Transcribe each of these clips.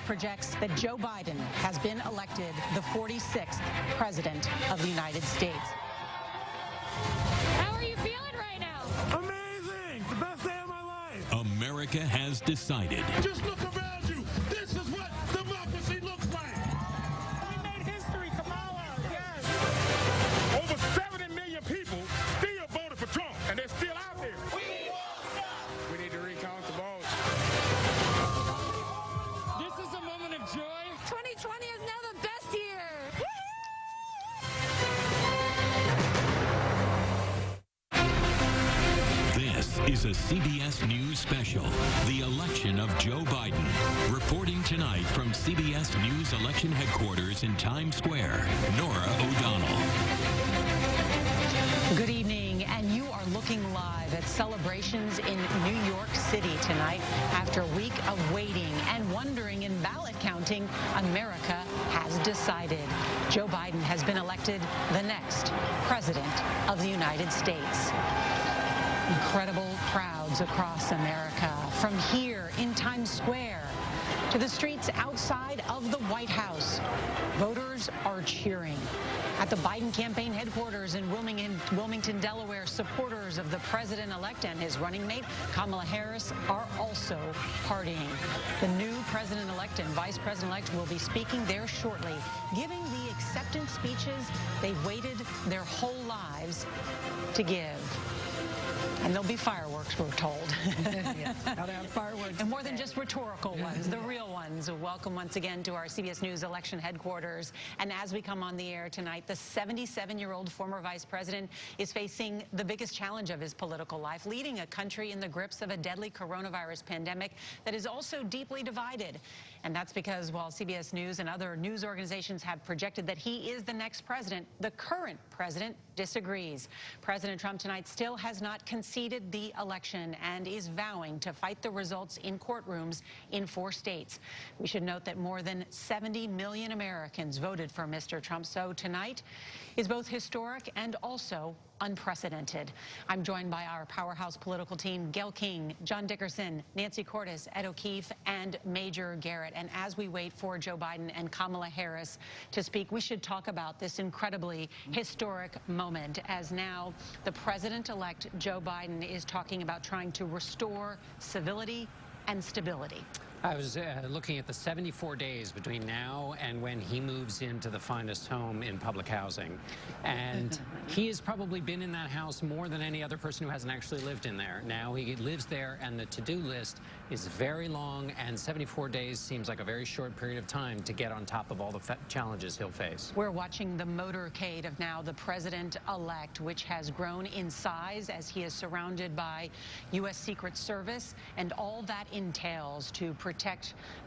projects that Joe Biden has been elected the 46th president of the United States. How are you feeling right now? Amazing! The best day of my life! America has decided. Just look around you. This is what democracy looks like. We made history, Kamala. Yes. Over 70 million people still voted for Trump, and they're still out there. We won't stop. We need to recount the votes. This is a moment of joy. 2020 is now the best year. This is a CBS News special, The Election of Joe Biden. Reporting tonight from CBS News election headquarters in Times Square, Nora O'Donnell. Good evening, and you are looking live at celebrations in New York City tonight. After a week of waiting and wondering in ballot counting, America has decided. Joe Biden has been elected the next president of the United States. Incredible crowds across America, from here in Times Square to the streets outside of the White House. Voters are cheering. At the Biden campaign headquarters in Wilmington, Delaware, supporters of the president-elect and his running mate, Kamala Harris, are also partying. The new president-elect and vice president-elect will be speaking there shortly, giving the acceptance speeches they've waited their whole lives to give. And there'll be fireworks, we're told. Yes, gotta have fireworks. And more than just rhetorical ones, the real ones. Welcome once again to our CBS News election headquarters. And as we come on the air tonight, the 77-year-old former vice president is facing the biggest challenge of his political life, leading a country in the grips of a deadly coronavirus pandemic that is also deeply divided. And that's because while CBS News and other news organizations have projected that he is the next president, the current president disagrees. President Trump tonight still has not conceded the election and is vowing to fight the results in courtrooms in 4 states. We should note that more than 70 million Americans voted for Mr. Trump, so tonight is both historic and also unprecedented. I'm joined by our powerhouse political team, Gayle King, John Dickerson, Nancy Cordes, Ed O'Keefe, and Major Garrett. And as we wait for Joe Biden and Kamala Harris to speak, we should talk about this incredibly historic moment, as now the president-elect Joe Biden is talking about trying to restore civility and stability. I was looking at the 74 days between now and when he moves into the finest home in public housing. And he has probably been in that house more than any other person who hasn't actually lived in there. Now he lives there, and the to-do list is very long, and 74 days seems like a very short period of time to get on top of all the challenges he'll face. We're watching the motorcade of now the president-elect, which has grown in size as he is surrounded by U.S. Secret Service, and all that entails to protect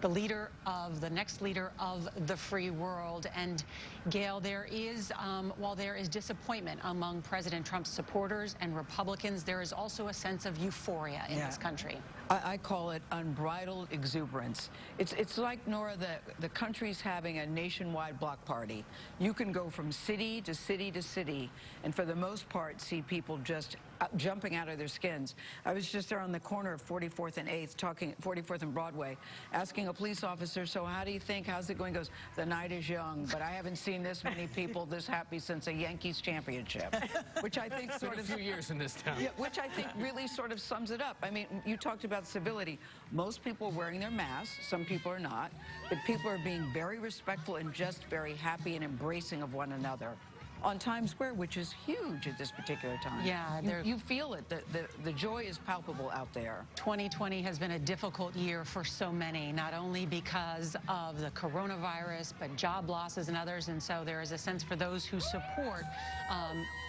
the next leader of the free world. And Gayle, there is, while there is disappointment among President Trump's supporters and Republicans, there is also a sense of euphoria in this country. I call it unbridled exuberance. It's like, Nora, the country's having a nationwide block party. You can go from city to city to city, and for the most part see people just jumping out of their skins. I was just there on the corner of 44th and 8th, 44th and Broadway, asking a police officer, so how do you think, how's it going? He goes, the night is young, but I haven't seen this many people this happy since a Yankees championship, which I think sort of... a few years in this town. Yeah, which I think really sort of sums it up. I mean, you talked about civility. Most people are wearing their masks, some people are not, but people are being very respectful and just very happy and embracing of one another on Times Square, which is huge at this particular time. Yeah, you feel it. The joy is palpable out there. 2020 has been a difficult year for so many, not only because of the coronavirus, but job losses and others. And so there is a sense for those who support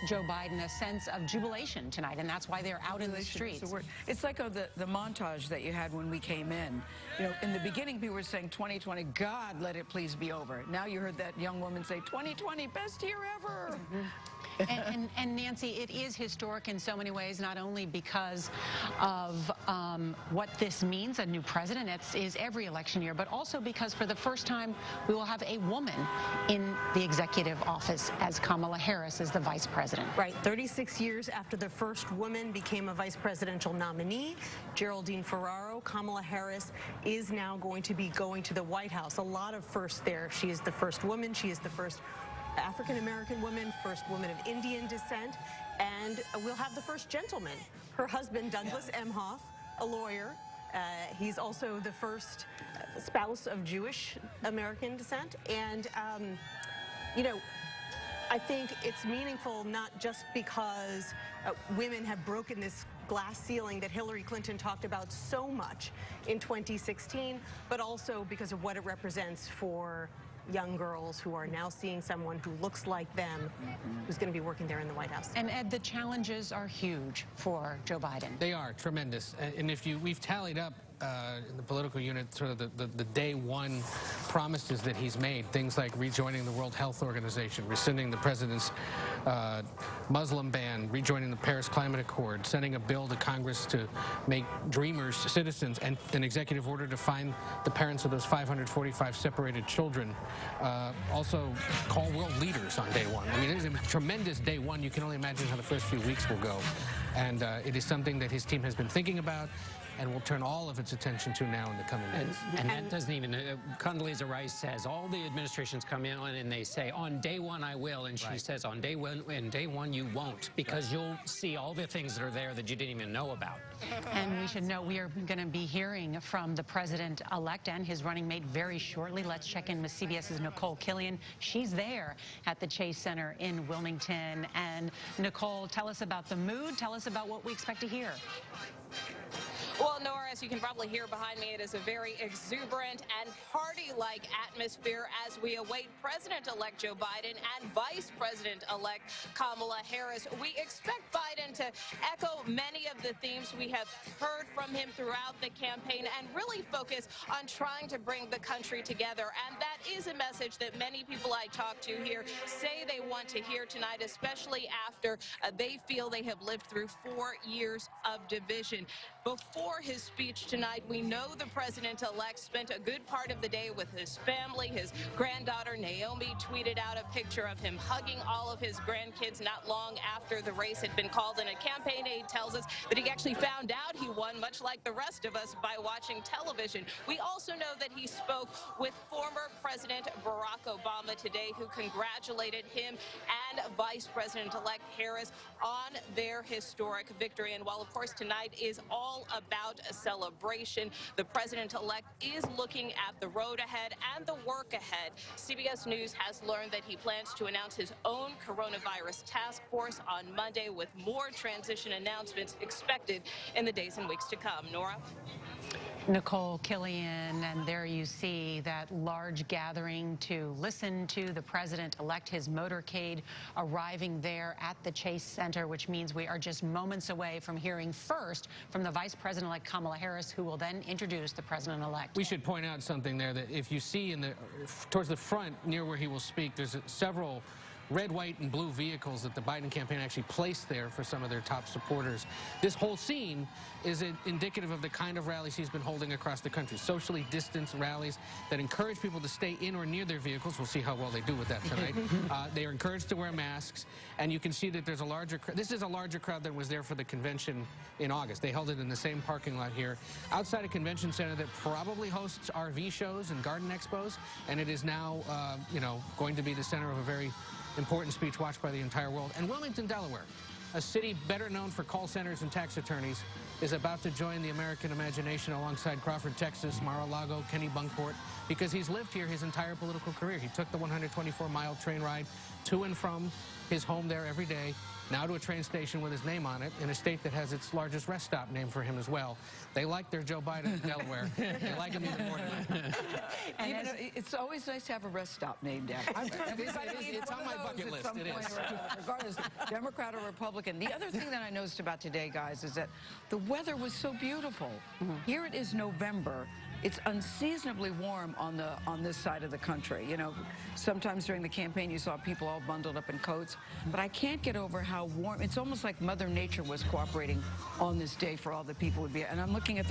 Joe Biden, a sense of jubilation tonight, and that's why they're out in the streets. It's like the montage that you had when we came in. You know, in the beginning, people were saying 2020, God, let it please be over. Now you heard that young woman say, 2020, best year ever. And Nancy, it is historic in so many ways, not only because of what this means, a new president, it is every election year, but also because for the first time we will have a woman in the executive office as Kamala Harris is the vice president. Right, 36 years after the first woman became a vice presidential nominee, Geraldine Ferraro, Kamala Harris is now going to be going to the White House. A lot of firsts there. She is the first woman. She is the first African-American woman, first woman of Indian descent, and we'll have the first gentleman. Her husband, Douglas Emhoff, a lawyer. He's also the first spouse of Jewish American descent. And, you know, I think it's meaningful not just because women have broken this glass ceiling that Hillary Clinton talked about so much in 2016, but also because of what it represents for young girls who are now seeing someone who looks like them, who's going to be working there in the White House. And Ed, the challenges are huge for Joe Biden. They are tremendous. And if we've tallied up in the political unit sort of the day one promises that he's made, things like rejoining the World Health Organization, rescinding the president's Muslim ban, rejoining the Paris Climate Accord, sending a bill to Congress to make Dreamers citizens, and an executive order to find the parents of those 545 separated children. Also call world leaders on day one. I mean, it is a tremendous day one. You can only imagine how the first few weeks will go. And it is something that his team has been thinking about and will turn all of its attention to now in the coming days. And that doesn't even, Condoleezza Rice says, all the administrations come in and they say, on day one I will, and she says, on day one you won't, because you'll see all the things that are there that you didn't even know about. And we should know we are going to be hearing from the president-elect and his running mate very shortly. Let's check in with CBS's Nicole Killian. She's there at the Chase Center in Wilmington. And Nicole, tell us about the mood. Tell us about what we expect to hear. Well, Nora, as you can probably hear behind me, it is a very exuberant and party-like atmosphere as we await President-elect Joe Biden and Vice President-elect Kamala Harris. We expect Biden to echo many of the themes we have heard from him throughout the campaign and really focus on trying to bring the country together. And that is a message that many people I talk to here say they want to hear tonight, especially after they feel they have lived through 4 years of division. Before his speech tonight, we know the president-elect spent a good part of the day with his family. His granddaughter Naomi tweeted out a picture of him hugging all of his grandkids not long after the race had been called. And a campaign aide tells us that he actually found out he won, much like the rest of us, by watching television. We also know that he spoke with former President Barack Obama today, who congratulated him and Vice President-elect Harris on their historic victory. And while, of course, tonight is all about a celebration, the president-elect is looking at the road ahead and the work ahead. CBS News has learned that he plans to announce his own coronavirus task force on Monday, with more transition announcements expected in the days and weeks to come. Nora? Nicole Killian, and there you see that large gathering to listen to the president-elect, his motorcade arriving there at the Chase Center, which means we are just moments away from hearing first from the Vice President-elect Kamala Harris, who will then introduce the president-elect. We should point out something there, that if you see towards the front near where he will speak, there's several red, white, and blue vehicles that the Biden campaign actually placed there for some of their top supporters. This whole scene is indicative of the kind of rallies he's been holding across the country, socially distanced rallies that encourage people to stay in or near their vehicles. We'll see how well they do with that tonight. They are encouraged to wear masks, and you can see that there's a larger crowd. This is a larger crowd than was there for the convention in August. They held it in the same parking lot here outside a convention center that probably hosts RV shows and garden expos, and it is now, you know, going to be the center of a very important speech watched by the entire world. And Wilmington, Delaware, a city better known for call centers and tax attorneys, is about to join the American imagination alongside Crawford, Texas, Mar-a-Lago, Kennebunkport, because he's lived here his entire political career. He took the 124-mile train ride to and from his home there every day, now to a train station with his name on it, in a state that has its largest rest stop named for him as well. They like their Joe Biden in Delaware. They like him even more tonight. And it's always nice to have a rest stop named after. It's on my bucket list. It is. Regardless, Democrat or Republican. The other thing that I noticed about today, guys, is that the weather was so beautiful. Here it is November, it's unseasonably warm on this side of the country. You know, sometimes during the campaign you saw people all bundled up in coats, but I can't get over how warm. It's almost like Mother Nature was cooperating on this day for all the people would be. And I'm looking at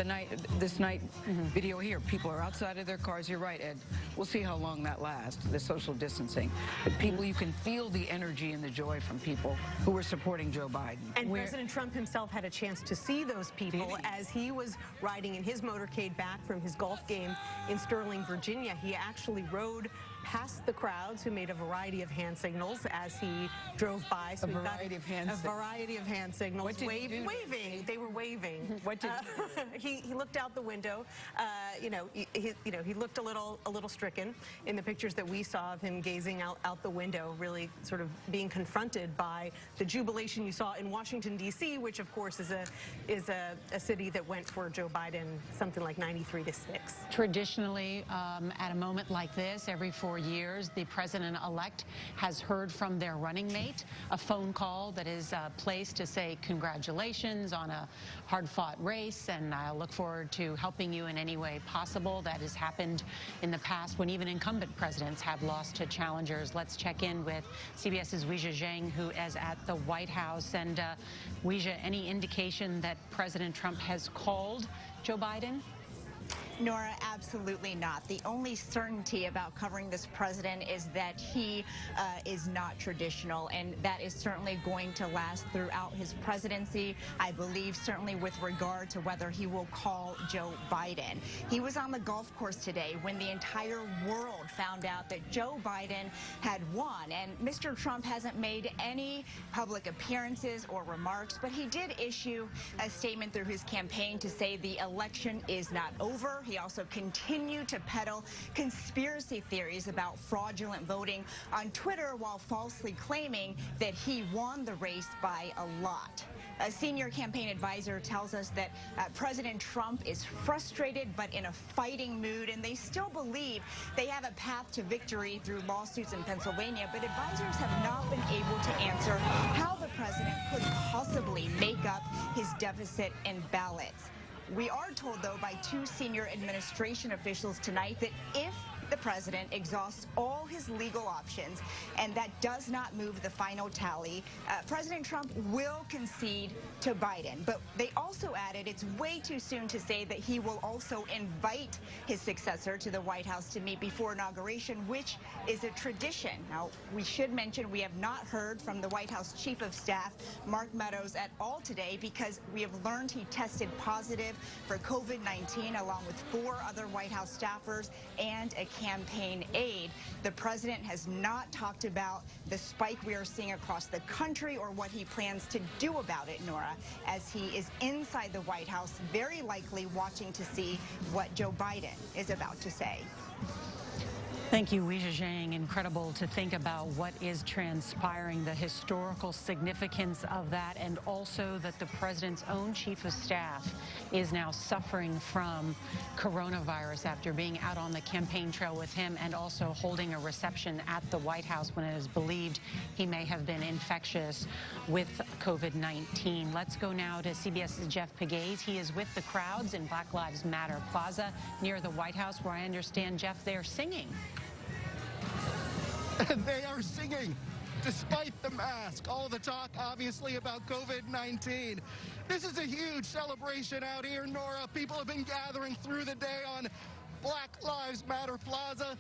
this night video here. People are outside of their cars. You're right, Ed. We'll see how long that lasts, the social distancing. But people, you can feel the energy and the joy from people who were supporting Joe Biden. And President Trump himself had a chance to see those people as he was riding in his motorcade back from his golf game in Sterling, Virginia. He actually rode past the crowds who made a variety of hand signals as he drove by. So a variety of hand signals. Waving. They were waving. What did he looked out the window. He looked a little stricken in the pictures that we saw of him gazing out the window, really sort of being confronted by the jubilation you saw in Washington, D.C., which of course is a city that went for Joe Biden something like 93-6. Traditionally, at a moment like this, every 4 years, the president-elect has heard from their running mate, a phone call that is placed to say congratulations on a hard-fought race, and I look forward to helping you in any way possible. That has happened in the past when even incumbent presidents have lost to challengers. Let's check in with CBS's Weijia Zhang, who is at the White House. And Weijia, any indication that President Trump has called Joe Biden? Nora, absolutely not. The only certainty about covering this president is that he is not traditional, and that is certainly going to last throughout his presidency. I believe certainly with regard to whether he will call Joe Biden. He was on the golf course today when the entire world found out that Joe Biden had won, and Mr. Trump hasn't made any public appearances or remarks, but he did issue a statement through his campaign to say the election is not over. He also continued to peddle conspiracy theories about fraudulent voting on Twitter while falsely claiming that he won the race by a lot. A senior campaign advisor tells us that President Trump is frustrated but in a fighting mood, and they still believe they have a path to victory through lawsuits in Pennsylvania, but advisors have not been able to answer how the president could possibly make up his deficit in ballots. We are told, though, by two senior administration officials tonight that if the president exhausts all his legal options and that does not move the final tally, President Trump will concede to Biden. But they also added it's way too soon to say that he will also invite his successor to the White House to meet before inauguration, which is a tradition. Now, we should mention we have not heard from the White House Chief of Staff, Mark Meadows, at all today because we have learned he tested positive for COVID-19 along with 4 other White House staffers and a campaign aide. The president has not talked about the spike we are seeing across the country or what he plans to do about it, Nora, as he is inside the White House, very likely watching to see what Joe Biden is about to say. Thank you, Weijia Zhang. Incredible to think about what is transpiring, the historical significance of that, and also that the president's own chief of staff is now suffering from coronavirus after being out on the campaign trail with him and also holding a reception at the White House when it is believed he may have been infectious with COVID-19. Let's go now to CBS's Jeff Pegues. He is with the crowds in Black Lives Matter Plaza near the White House, where I understand, Jeff, they're singing. They are singing despite the mask. All the talk, obviously, about COVID-19. This is a huge celebration out here, Nora. People have been gathering through the day on Black Lives Matter Plaza,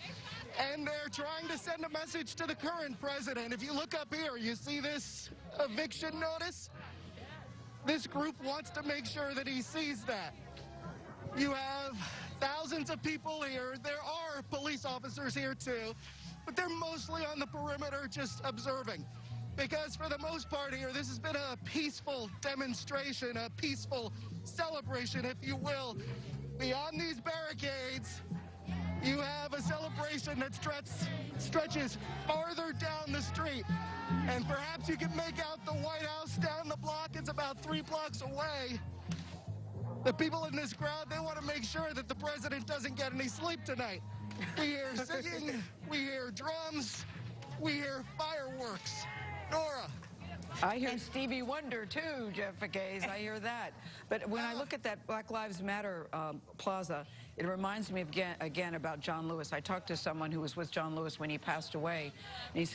and they're trying to send a message to the current president. If you look up here, you see this eviction notice? This group wants to make sure that he sees that. You have thousands of people here. There are police officers here, too. But they're mostly on the perimeter just observing. Because for the most part here, this has been a peaceful demonstration, a peaceful celebration, if you will. Beyond these barricades, you have a celebration that stretches farther down the street. And perhaps you can make out the White House down the block. It's about 3 blocks away. The people in this crowd, they want to make sure that the president doesn't get any sleep tonight. We hear singing, we hear drums, we hear fireworks. Nora. I hear Stevie Wonder, too, Jeff Pegues. I hear that. But when I look at that Black Lives Matter plaza, It reminds me again about John Lewis. I talked to someone who was with John Lewis when he passed away, and he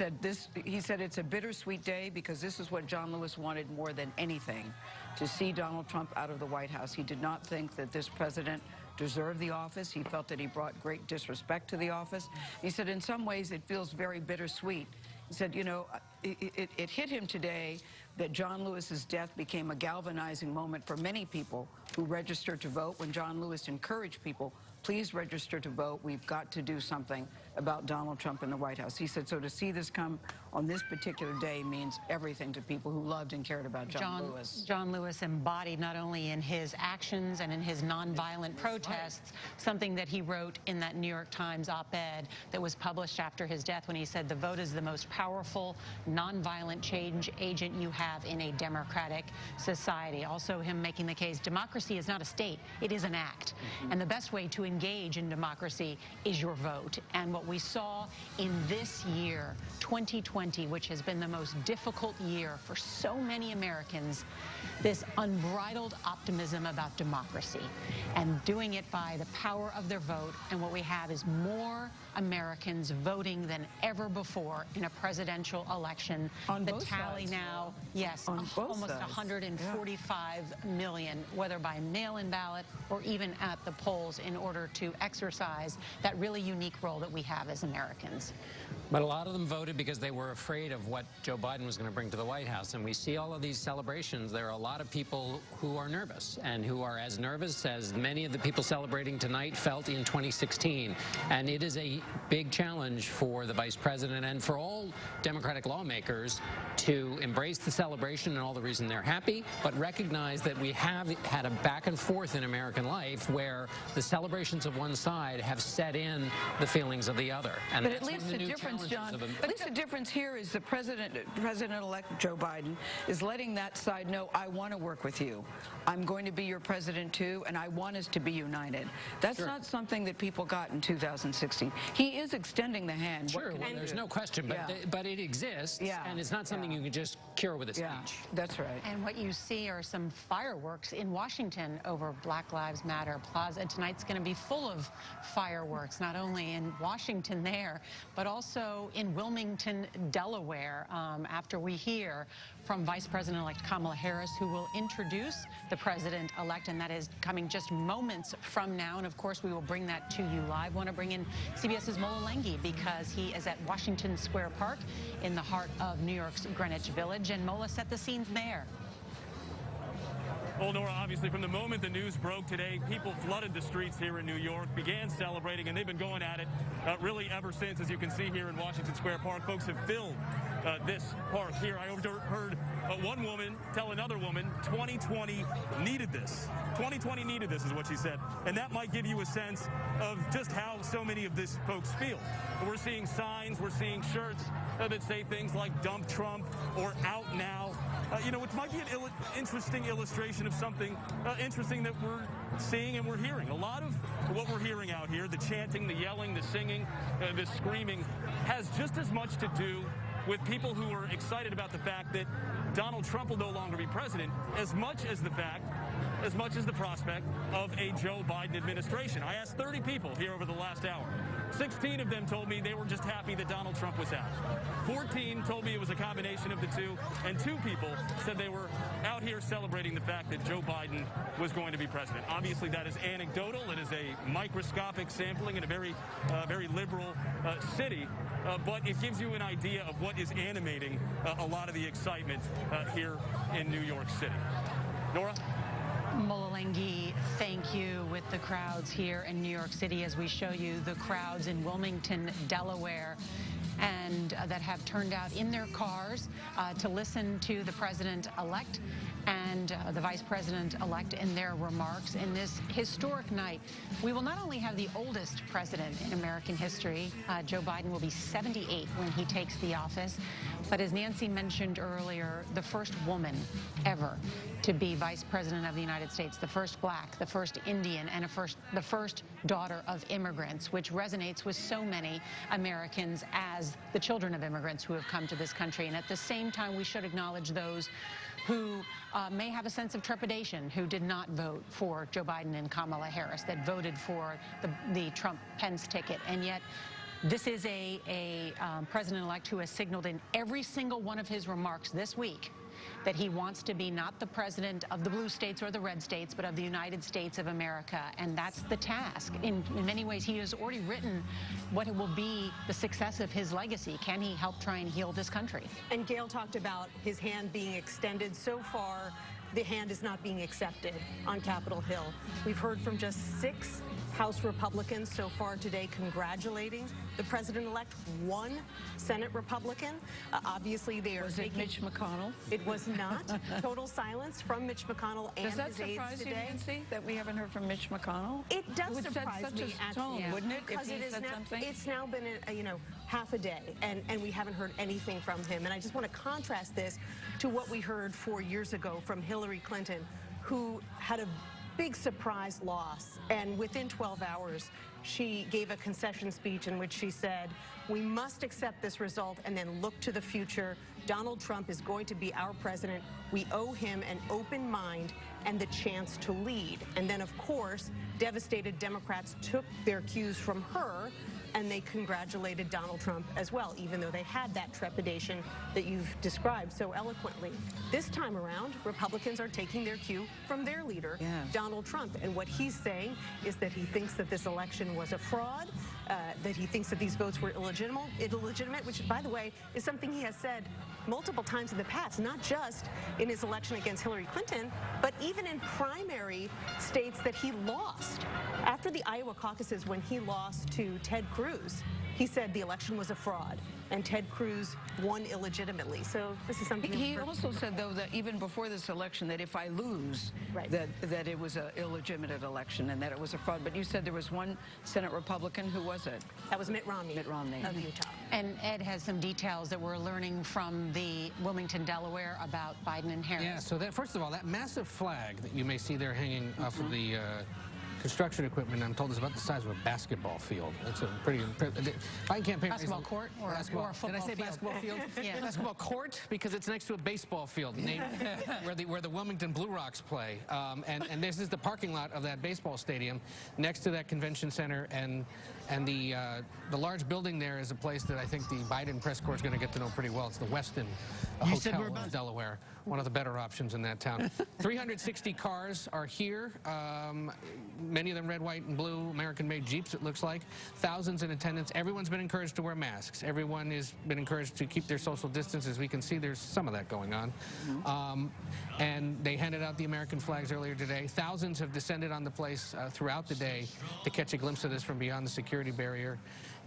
said it's a bittersweet day because this is what John Lewis wanted more than anything, to see Donald Trump out of the White House. He did not think that this president deserved the office. He felt that he brought great disrespect to the office. He said in some ways it feels very bittersweet. He said, you know, it hit him today that John Lewis's death became a galvanizing moment for many people who registered to vote. When John Lewis encouraged people, please register to vote. We've got to do something about Donald Trump in the White House. He said, so to see this come on this particular day means everything to people who loved and cared about John Lewis. John Lewis embodied not only in his actions and in his nonviolent protests, something that he wrote in that New York Times op-ed that was published after his death when he said, the vote is the most powerful nonviolent change agent you have in a democratic society. Also him making the case, democracy is not a state, it is an act. And the best way to engage in democracy is your vote. And what we saw in this year, 2020, which has been the most difficult year for so many Americans, this unbridled optimism about democracy and doing it by the power of their vote. And what we have is more Americans voting than ever before in a presidential election. On the both tally sides. now, yes, On both almost sides. 145 million, whether by mail-in ballot or even at the polls, in order to exercise that really unique role that we have as Americans. But a lot of them voted because they were afraid of what Joe Biden was going to bring to the White House. And we see all of these celebrations. There are a lot of people who are nervous and who are as nervous as many of the people celebrating tonight felt in 2016. And it is a big challenge for the vice president and for all Democratic lawmakers to embrace the celebration and all the reason they're happy, but recognize that we have had a back and forth in American life where the celebrations of one side have set in the feelings of the other. And But that's at least one of the new difference, challenges John, of at least the difference here is the President-elect Joe Biden is letting that side know, I want to work with you. I'm going to be your president too, and I want us to be united. That's not something that people got in 2016. He is extending the hand. Sure, well, there's no question, but it exists, and it's not something you can just cure with a speech. That's right. And what you see are some fireworks in Washington over Black Lives Matter Plaza. Tonight's going to be full of fireworks, not only in Washington there, but also in Wilmington, Delaware, after we hear from Vice President-elect Kamala Harris, who will introduce the president-elect, and that is coming just moments from now. And of course, we will bring that to you live. Want to bring in CBS's Mola Lenghi because he is at Washington Square Park in the heart of New York's Greenwich Village. And Mola, set the scenes there. Well, Nora, obviously from the moment the news broke today, people flooded the streets here in New York, began celebrating, and they've been going at it really ever since. As you can see here in Washington Square Park, folks have filled this park here. I overheard one woman tell another woman 2020 needed this. 2020 needed this is what she said. And that might give you a sense of just how so many of these folks feel. We're seeing signs, we're seeing shirts that say things like dump Trump or out now. You know, which might be an interesting illustration of something interesting that we're seeing and we're hearing. A lot of what we're hearing out here, the chanting, the yelling, the singing, the screaming, has just as much to do with people who are excited about the fact that Donald Trump will no longer be president, as much as the prospect of a Joe Biden administration. I asked 30 people here over the last hour. 16 of them told me they were just happy that Donald Trump was out. 14 told me it was a combination of the two, and 2 people said they were out here celebrating the fact that Joe Biden was going to be president. Obviously, that is anecdotal. It is a microscopic sampling in a very liberal city, but it gives you an idea of what is animating a lot of the excitement here in New York City. Nora? Mola Lenghi, thank you. With the crowds here in New York City, as we show you the crowds in Wilmington, Delaware, and that have turned out in their cars to listen to the president-elect and the vice president-elect in their remarks in this historic night. We will not only have the oldest president in American history, Joe Biden will be 78 when he takes the office, but as Nancy mentioned earlier, the first woman ever to be Vice President of the United States, the first black, the first Indian, and the first daughter of immigrants, which resonates with so many Americans as the children of immigrants who have come to this country. And at the same time, we should acknowledge those who may have a sense of trepidation, who did not vote for Joe Biden and Kamala Harris, that voted for the Trump-Pence ticket. And yet, this is a president-elect who has signaled in every single one of his remarks this week that he wants to be not the president of the blue states or the red states, but of the United States of America. And that's the task. In many ways, he has already written what it will be the success of his legacy. Can he help try and heal this country? And Gail talked about his hand being extended. So far, the hand is not being accepted on Capitol Hill. We've heard from just 6 House Republicans so far today congratulating the president-elect. 1 Senate Republican. Obviously, they are taking... Was it Mitch McConnell? It was not. Total silence from Mitch McConnell and his aides today. Does that surprise you, Nancy, that we haven't heard from Mitch McConnell? It does It would surprise set me, such a actually, tone, wouldn't it, because if he said something? It's now been, half a day, and we haven't heard anything from him. And I just want to contrast this to what we heard 4 years ago from Hillary Clinton, who had a big surprise loss, and within 12 hours she gave a concession speech in which she said, we must accept this result and then look to the future. Donald Trump is going to be our president. We owe him an open mind and the chance to lead. And then, of course, devastated Democrats took their cues from her, and they congratulated Donald Trump as well, even though they had that trepidation that you've described so eloquently. This time around, Republicans are taking their cue from their leader, Donald Trump. And what he's saying is that he thinks that this election was a fraud, that he thinks that these votes were illegitimate, which, by the way, is something he has said multiple times in the past, not just in his election against Hillary Clinton, but even in primary states that he lost. After the Iowa caucuses, when he lost to Ted Cruz, he said the election was a fraud, and Ted Cruz won illegitimately. So this is something... He also said, though, that even before this election, that if I lose, that it was an illegitimate election and that it was a fraud. But you said there was 1 Senate Republican. Who was it? That was Mitt Romney. Mitt Romney. Of Utah. And Ed has some details that we're learning from the Wilmington, Delaware, about Biden and Harris. Yeah, so that, first of all, that massive flag that you may see there hanging off of the construction equipment, I'm told, is about the size of a basketball field. It's a pretty impressive... Biden campaign... Basketball court or a football field? Did I say basketball field? Yeah. Basketball court, because it's next to a baseball field named where the Wilmington Blue Rocks play. And this is the parking lot of that baseball stadium next to that convention center, and the large building there is a place that I think the Biden press corps is going to get to know pretty well. It's the Westin Hotel in Delaware, one of the better options in that town. 360 cars are here. Many of them red, white, and blue, American-made Jeeps, it looks like. Thousands in attendance. Everyone's been encouraged to wear masks. Everyone has been encouraged to keep their social distance. As we can see, there's some of that going on. And they handed out the American flags earlier today. Thousands have descended on the place throughout the day to catch a glimpse of this from beyond the security barrier.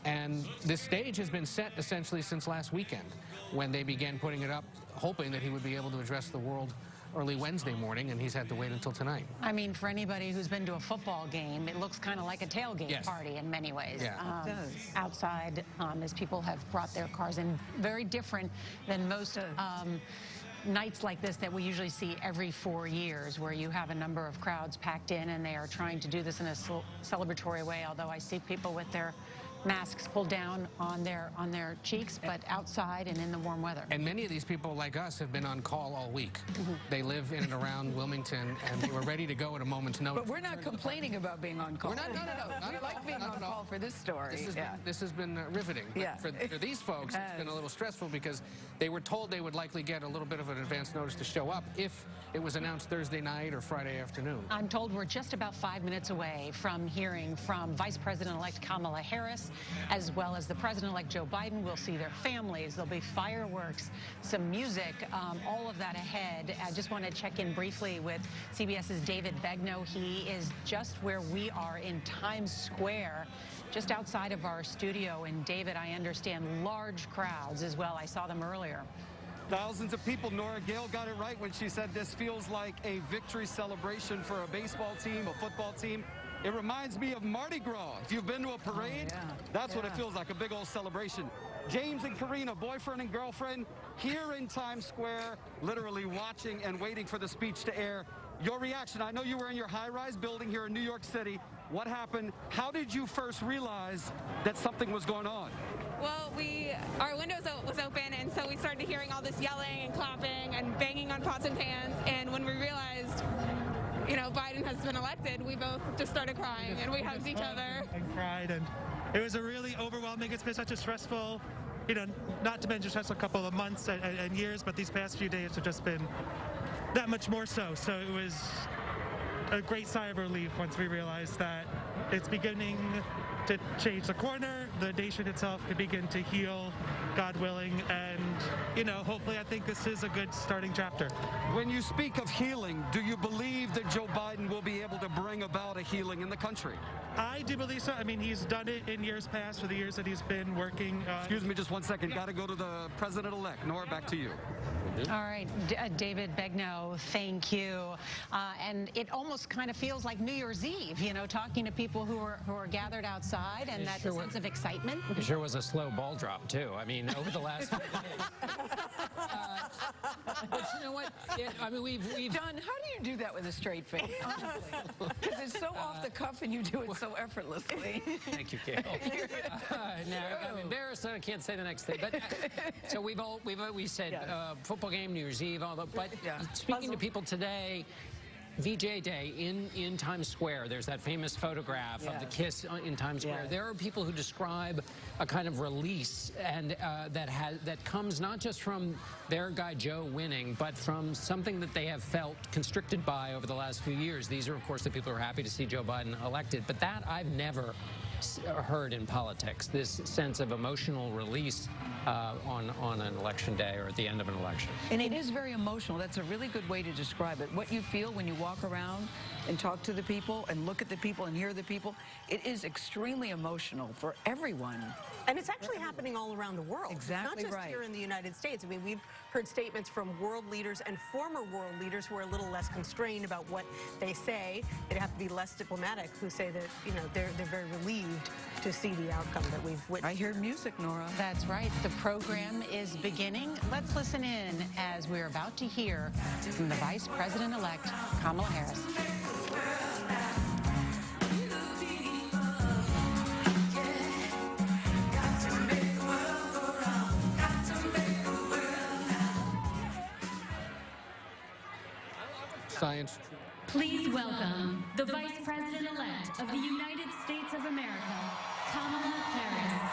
And this stage has been set essentially since last weekend, when they began putting it up, hoping that he would be able to address the world early Wednesday morning, and he's had to wait until tonight. I mean, for anybody who's been to a football game, it looks kind of like a tailgate party in many ways. Yeah. It does. Outside, as people have brought their cars in. Very different than most nights like this that we usually see every 4 years, where you have a number of crowds packed in, and they are trying to do this in a celebratory way, although I see people with their masks pulled down on their cheeks, but outside and in the warm weather. And many of these people, like us, have been on call all week. They live in and around Wilmington, and they were ready to go at a moment's notice. But we're not complaining about being on call. We're not, no. We like being on call for this story. This has been riveting. But for these folks, it's been a little stressful, because they were told they would likely get a little bit of an advance notice to show up if it was announced Thursday night or Friday afternoon. I'm told we're just about 5 minutes away from hearing from Vice President-elect Kamala Harris, as well as the President-elect Joe Biden. We'll see their families. There'll be fireworks, some music, all of that ahead. I just want to check in briefly with CBS's David Begnaud. He is just where we are in Times Square, just outside of our studio. And David, I understand large crowds as well. I saw them earlier. Thousands of people. Nora, Gail got it right when she said this feels like a victory celebration for a baseball team, a football team. It reminds me of Mardi Gras. If you've been to a parade, that's what it feels like, a big old celebration. James and Karina, boyfriend and girlfriend, here in Times Square, literally watching and waiting for the speech to air. Your reaction, I know you were in your high-rise building here in New York City. What happened? How did you first realize that something was going on? Well, our window was open, and so we started hearing all this yelling and clapping and banging on pots and pans. And when we realized, you know, Biden has been elected, we both just started crying, and we hugged each other. And cried, and it was a really overwhelming. It's been such a stressful, you know, not to mention stressful couple of months and years, but these past few days have just been that much more so. So it was a great sigh of relief once we realized that it's beginning to change the corner. The nation itself could begin to heal, God willing, and, you know, hopefully I think this is a good starting chapter. When you speak of healing, do you believe that Joe Biden will be able to bring about a healing in the country? I do believe so. I mean, he's done it in years past, for the years that he's been working. Excuse me just one second. Got to go to the president-elect. Nora, back to you. All right, David Begnaud, thank you. And it almost kind of feels like New Year's Eve, you know, talking to people who are gathered outside, and that sense of excitement. It sure was a slow ball drop, too. I mean, over the last few days. But you know what? I mean, we've John, how do you do that with a straight face? Because it's so off the cuff, and you do it so effortlessly. Thank you, Gail. Now I'm embarrassed. I can't say the next thing. But so we said football game, New Year's Eve, all that. But speaking to people today, VJ Day in Times Square, there's that famous photograph of the kiss in Times Square. There are people who describe a kind of release and that comes not just from their guy Joe winning, but from something that they have felt constricted by over the last few years. These are, of course, the people who are happy to see Joe Biden elected, but that I've never heard in politics, this sense of emotional release on an election day or at the end of an election. And it is very emotional. That's a really good way to describe it. What you feel when you walk around and talk to the people and look at the people and hear the people, it is extremely emotional for everyone. And it's actually happening all around the world. Exactly not just here in the United States. I mean, we've heard statements from world leaders and former world leaders who are a little less constrained about what they say. They'd have to be less diplomatic, who say that, you know, they're very relieved to see the outcome that we've witnessed. I hear music, Nora. That's right. The program is beginning. Let's listen in as we're about to hear from the Vice President-elect, Kamala Harris. Science. Please welcome the Vice President-elect of the United States of America, Kamala Harris.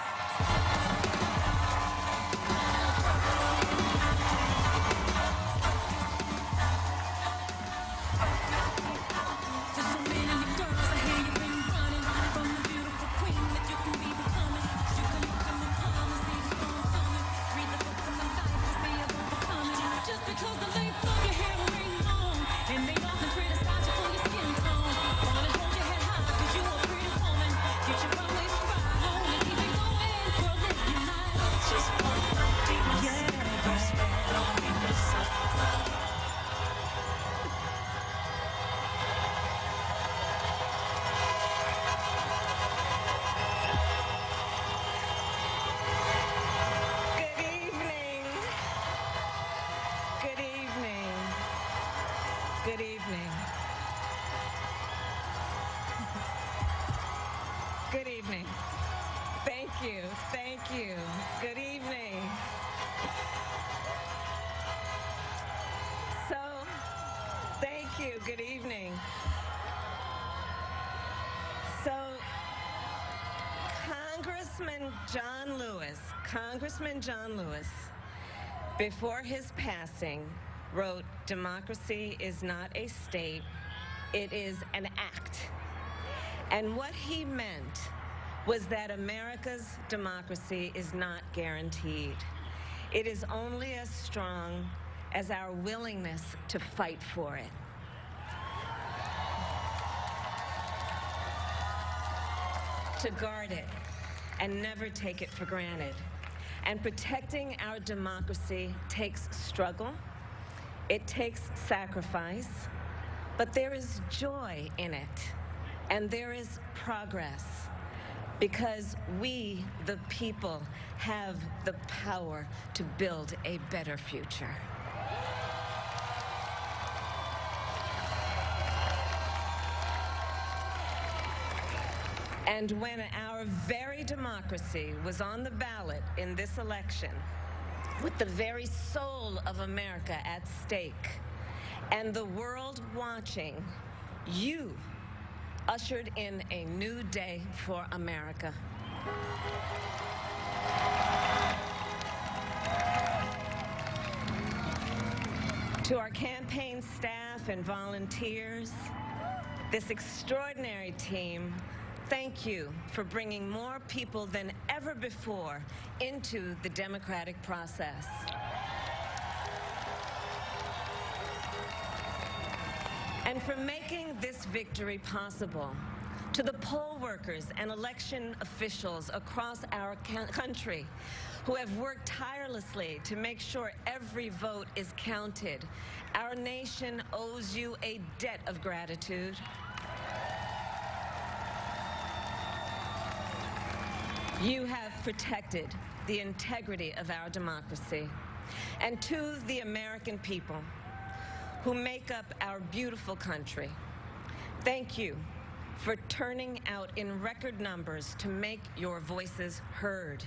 Good evening. Good evening. Thank you. Thank you. Good evening. So, thank you. Good evening. So, Congressman John Lewis, before his passing, wrote, "Democracy is not a state, it is an act." And what he meant was that America's democracy is not guaranteed. It is only as strong as our willingness to fight for it. To guard it and never take it for granted. And protecting our democracy takes struggle. It takes sacrifice, but there is joy in it, and there is progress. because we, the people, have the power to build a better future. And when our very democracy was on the ballot in this election, with the very soul of America at stake, and the world watching, you ushered in a new day for America. To our campaign staff and volunteers, this extraordinary team, thank you for bringing more people than ever before into the democratic process. And for making this victory possible. To the poll workers and election officials across our country who have worked tirelessly to make sure every vote is counted, our nation owes you a debt of gratitude. You have protected the integrity of our democracy. And to the American people who make up our beautiful country, thank you for turning out in record numbers to make your voices heard.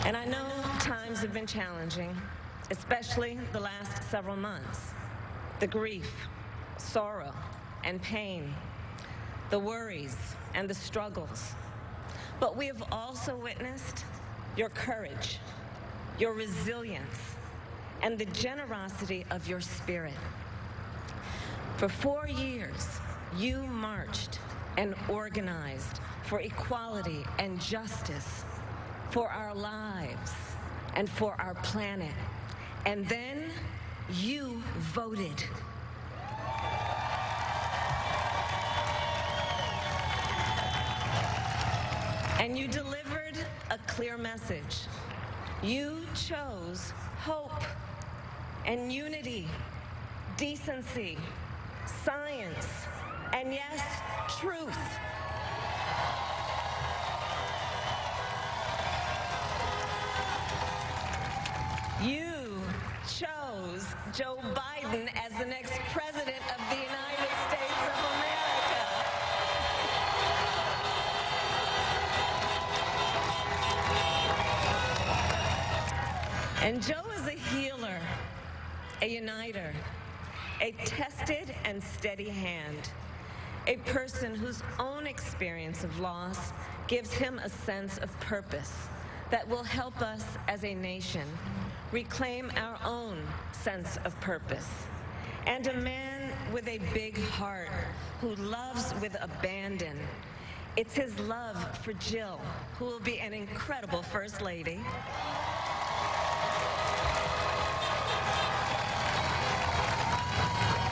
And I know times have been challenging, especially the last several months. The grief, sorrow, and pain, the worries and the struggles. But we have also witnessed your courage, your resilience, and the generosity of your spirit. For 4 years, you marched and organized for equality and justice, for our lives and for our planet. And then you voted. And you delivered a clear message. You chose hope and unity, decency, science, and yes, truth. You chose Joe Biden as the next president of the United States of America. And Joe is a healer, a uniter, a tested and steady hand, a person whose own experience of loss gives him a sense of purpose that will help us as a nation reclaim our own sense of purpose. And a man with a big heart who loves with abandon. It's his love for Jill, who will be an incredible First Lady.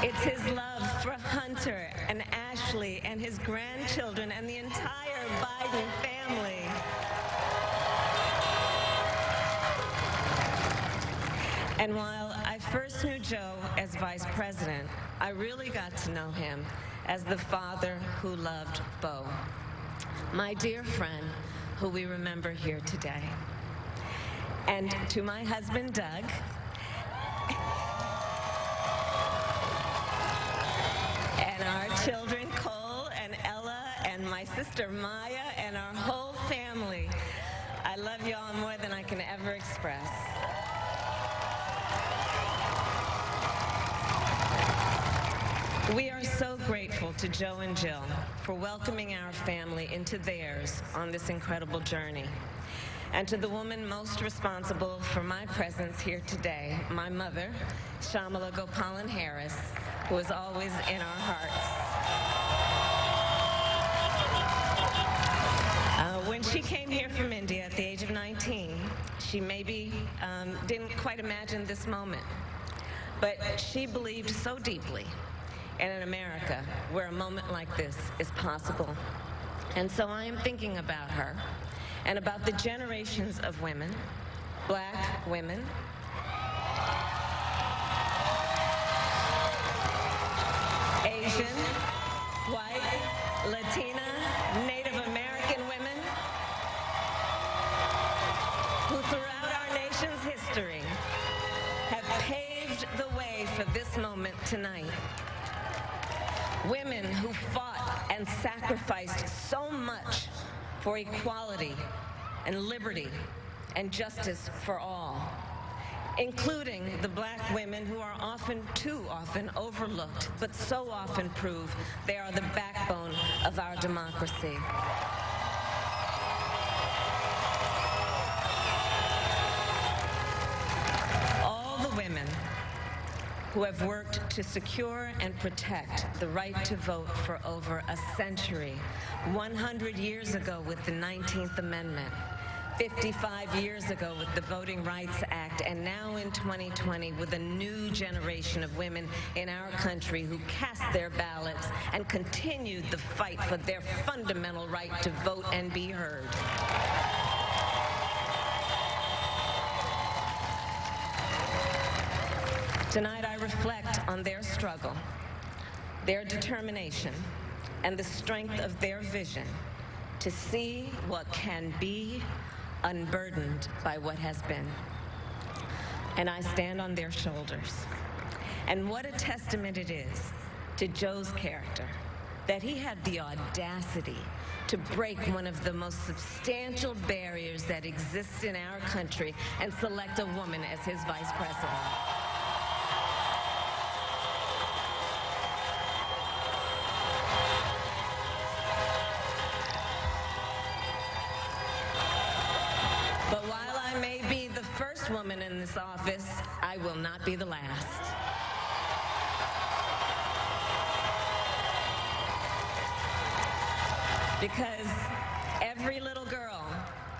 It's his love for Hunter and Ashley and his grandchildren and the entire Biden family. And while I first knew Joe as vice president, I really got to know him as the father who loved Bo, my dear friend who we remember here today. And to my husband, Doug, and our children, Cole and Ella, and my sister Maya, and our whole family, I love you all more than I can ever express. We are so grateful to Joe and Jill for welcoming our family into theirs on this incredible journey. And to the woman most responsible for my presence here today, my mother, Shamala Gopalan Harris, who is always in our hearts. When she came here from India at the age of 19, she maybe didn't quite imagine this moment, but she believed so deeply in an America where a moment like this is possible. And so I am thinking about her and about the generations of women, Black women, Asian, Latina, Native American women who throughout our nation's history have paved the way for this moment tonight. Women who fought and sacrificed so much for equality and liberty and justice for all, including the black women who are too often overlooked, but so often prove they are the backbone of our democracy. All the women who have worked to secure and protect the right to vote for over a century, 100 years ago with the 19th Amendment, 55 years ago with the Voting Rights Act, and now in 2020 with a new generation of women in our country who cast their ballots and continued the fight for their fundamental right to vote and be heard. Tonight I reflect on their struggle, their determination, and the strength of their vision to see what can be unburdened by what has been. And I stand on their shoulders. And what a testament it is to Joe's character that he had the audacity to break one of the most substantial barriers that exists in our country and select a woman as his vice president. But while I may be the first woman in this office, I will not be the last. Because every little girl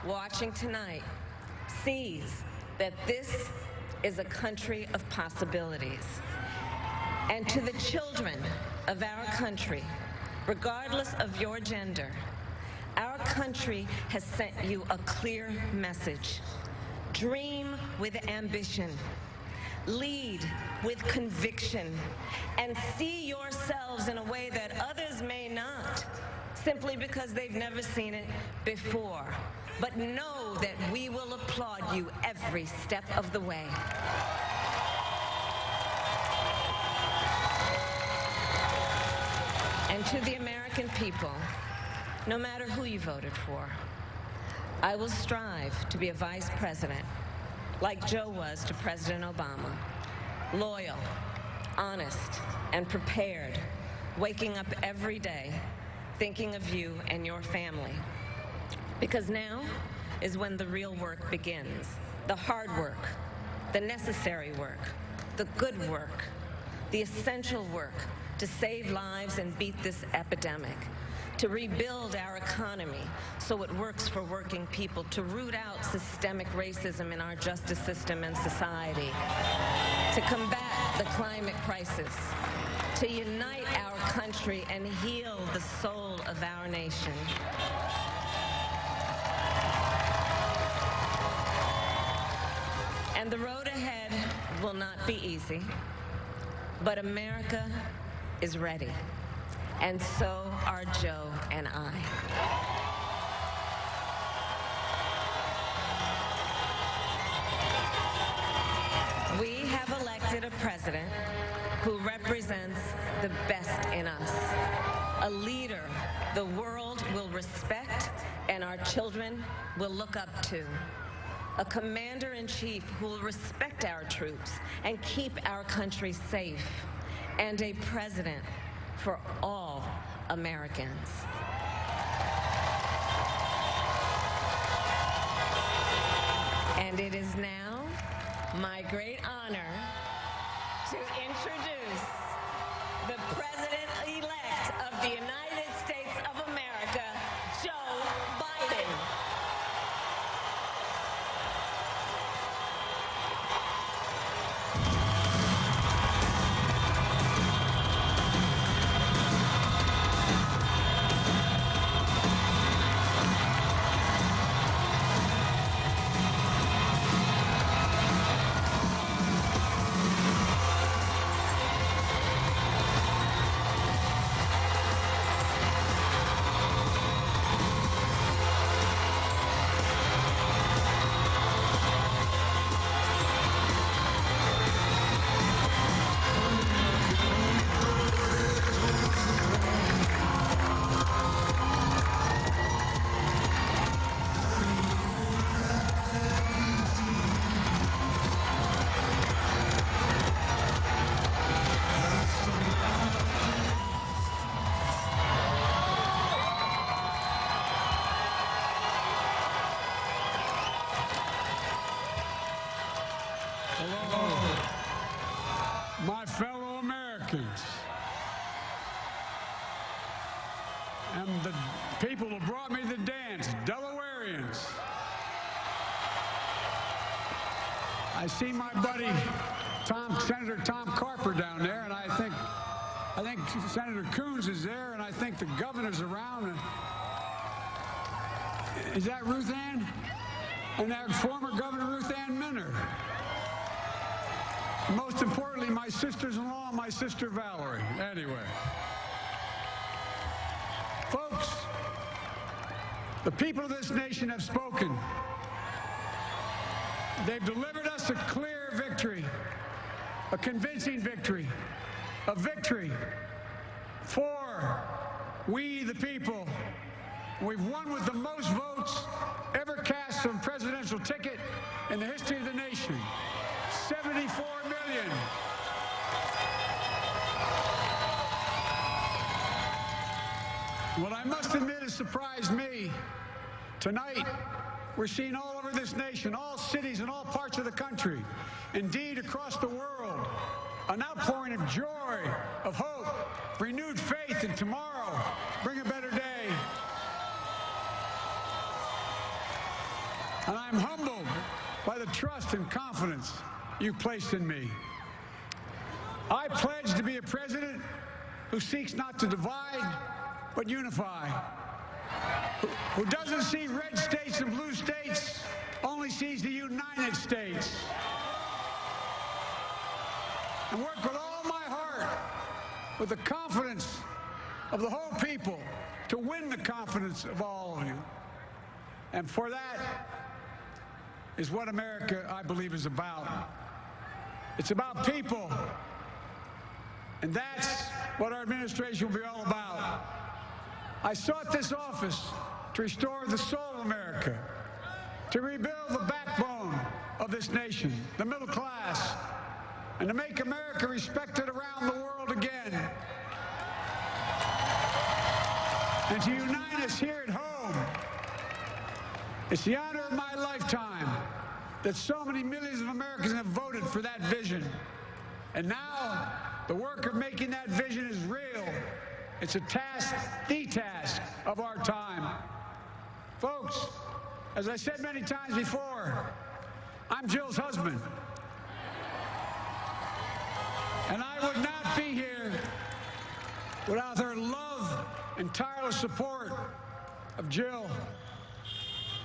watching tonight sees that this is a country of possibilities. And to the children of our country, regardless of your gender, our country has sent you a clear message. Dream with ambition, lead with conviction, and see yourselves in a way that others may not, simply because they've never seen it before. But know that we will applaud you every step of the way. And to the American people, no matter who you voted for, I will strive to be a vice president, like Joe was to President Obama, loyal, honest, and prepared, waking up every day thinking of you and your family. Because now is when the real work begins, the hard work, the necessary work, the good work, the essential work to save lives and beat this epidemic, to rebuild our economy so it works for working people, to root out systemic racism in our justice system and society, to combat the climate crisis, to unite our country and heal the soul of our nation. And the road ahead will not be easy, but America is ready. And so are Joe and I. We have elected a president who represents the best in us, a leader the world will respect and our children will look up to, a commander-in-chief who will respect our troops and keep our country safe, and a president for all Americans. And it is now my great honor to introduce the President-elect of the United States of America, Joe Biden. Americans. And the people who brought me to the dance, Delawareans. I see my buddy Senator Tom Carper down there, and I think Senator Coons is there, and I think the governor's around. Is that Ruth Ann? And that former Governor Ruth Ann Minner. Most importantly, my sisters-in-law, my sister Valerie. Anyway. Folks, the people of this nation have spoken. They've delivered us a clear victory, a convincing victory, a victory for we the people. We've won with the most votes ever cast on a presidential ticket in the history of the nation. 74 million. What I must admit has surprised me. Tonight, we're seeing all over this nation, all cities and all parts of the country, indeed across the world, an outpouring of joy, of hope, renewed faith in tomorrow, bring a better day. And I'm humbled by the trust and confidence you've placed in me. I pledge to be a president who seeks not to divide, but unify. Who doesn't see red states and blue states, only sees the United States. And work with all my heart, with the confidence of the whole people, to win the confidence of all of you. And for that is what America, I believe, is about. It's about people. And that's what our administration will be all about. I sought this office to restore the soul of America, to rebuild the backbone of this nation, the middle class, and to make America respected around the world again. And to unite us here at home. It's the honor of my lifetime that so many millions of Americans have voted for that vision. And now, the work of making that vision is real. It's a task, the task of our time. Folks, as I said many times before, I'm Jill's husband. And I would not be here without her love and tireless support of Jill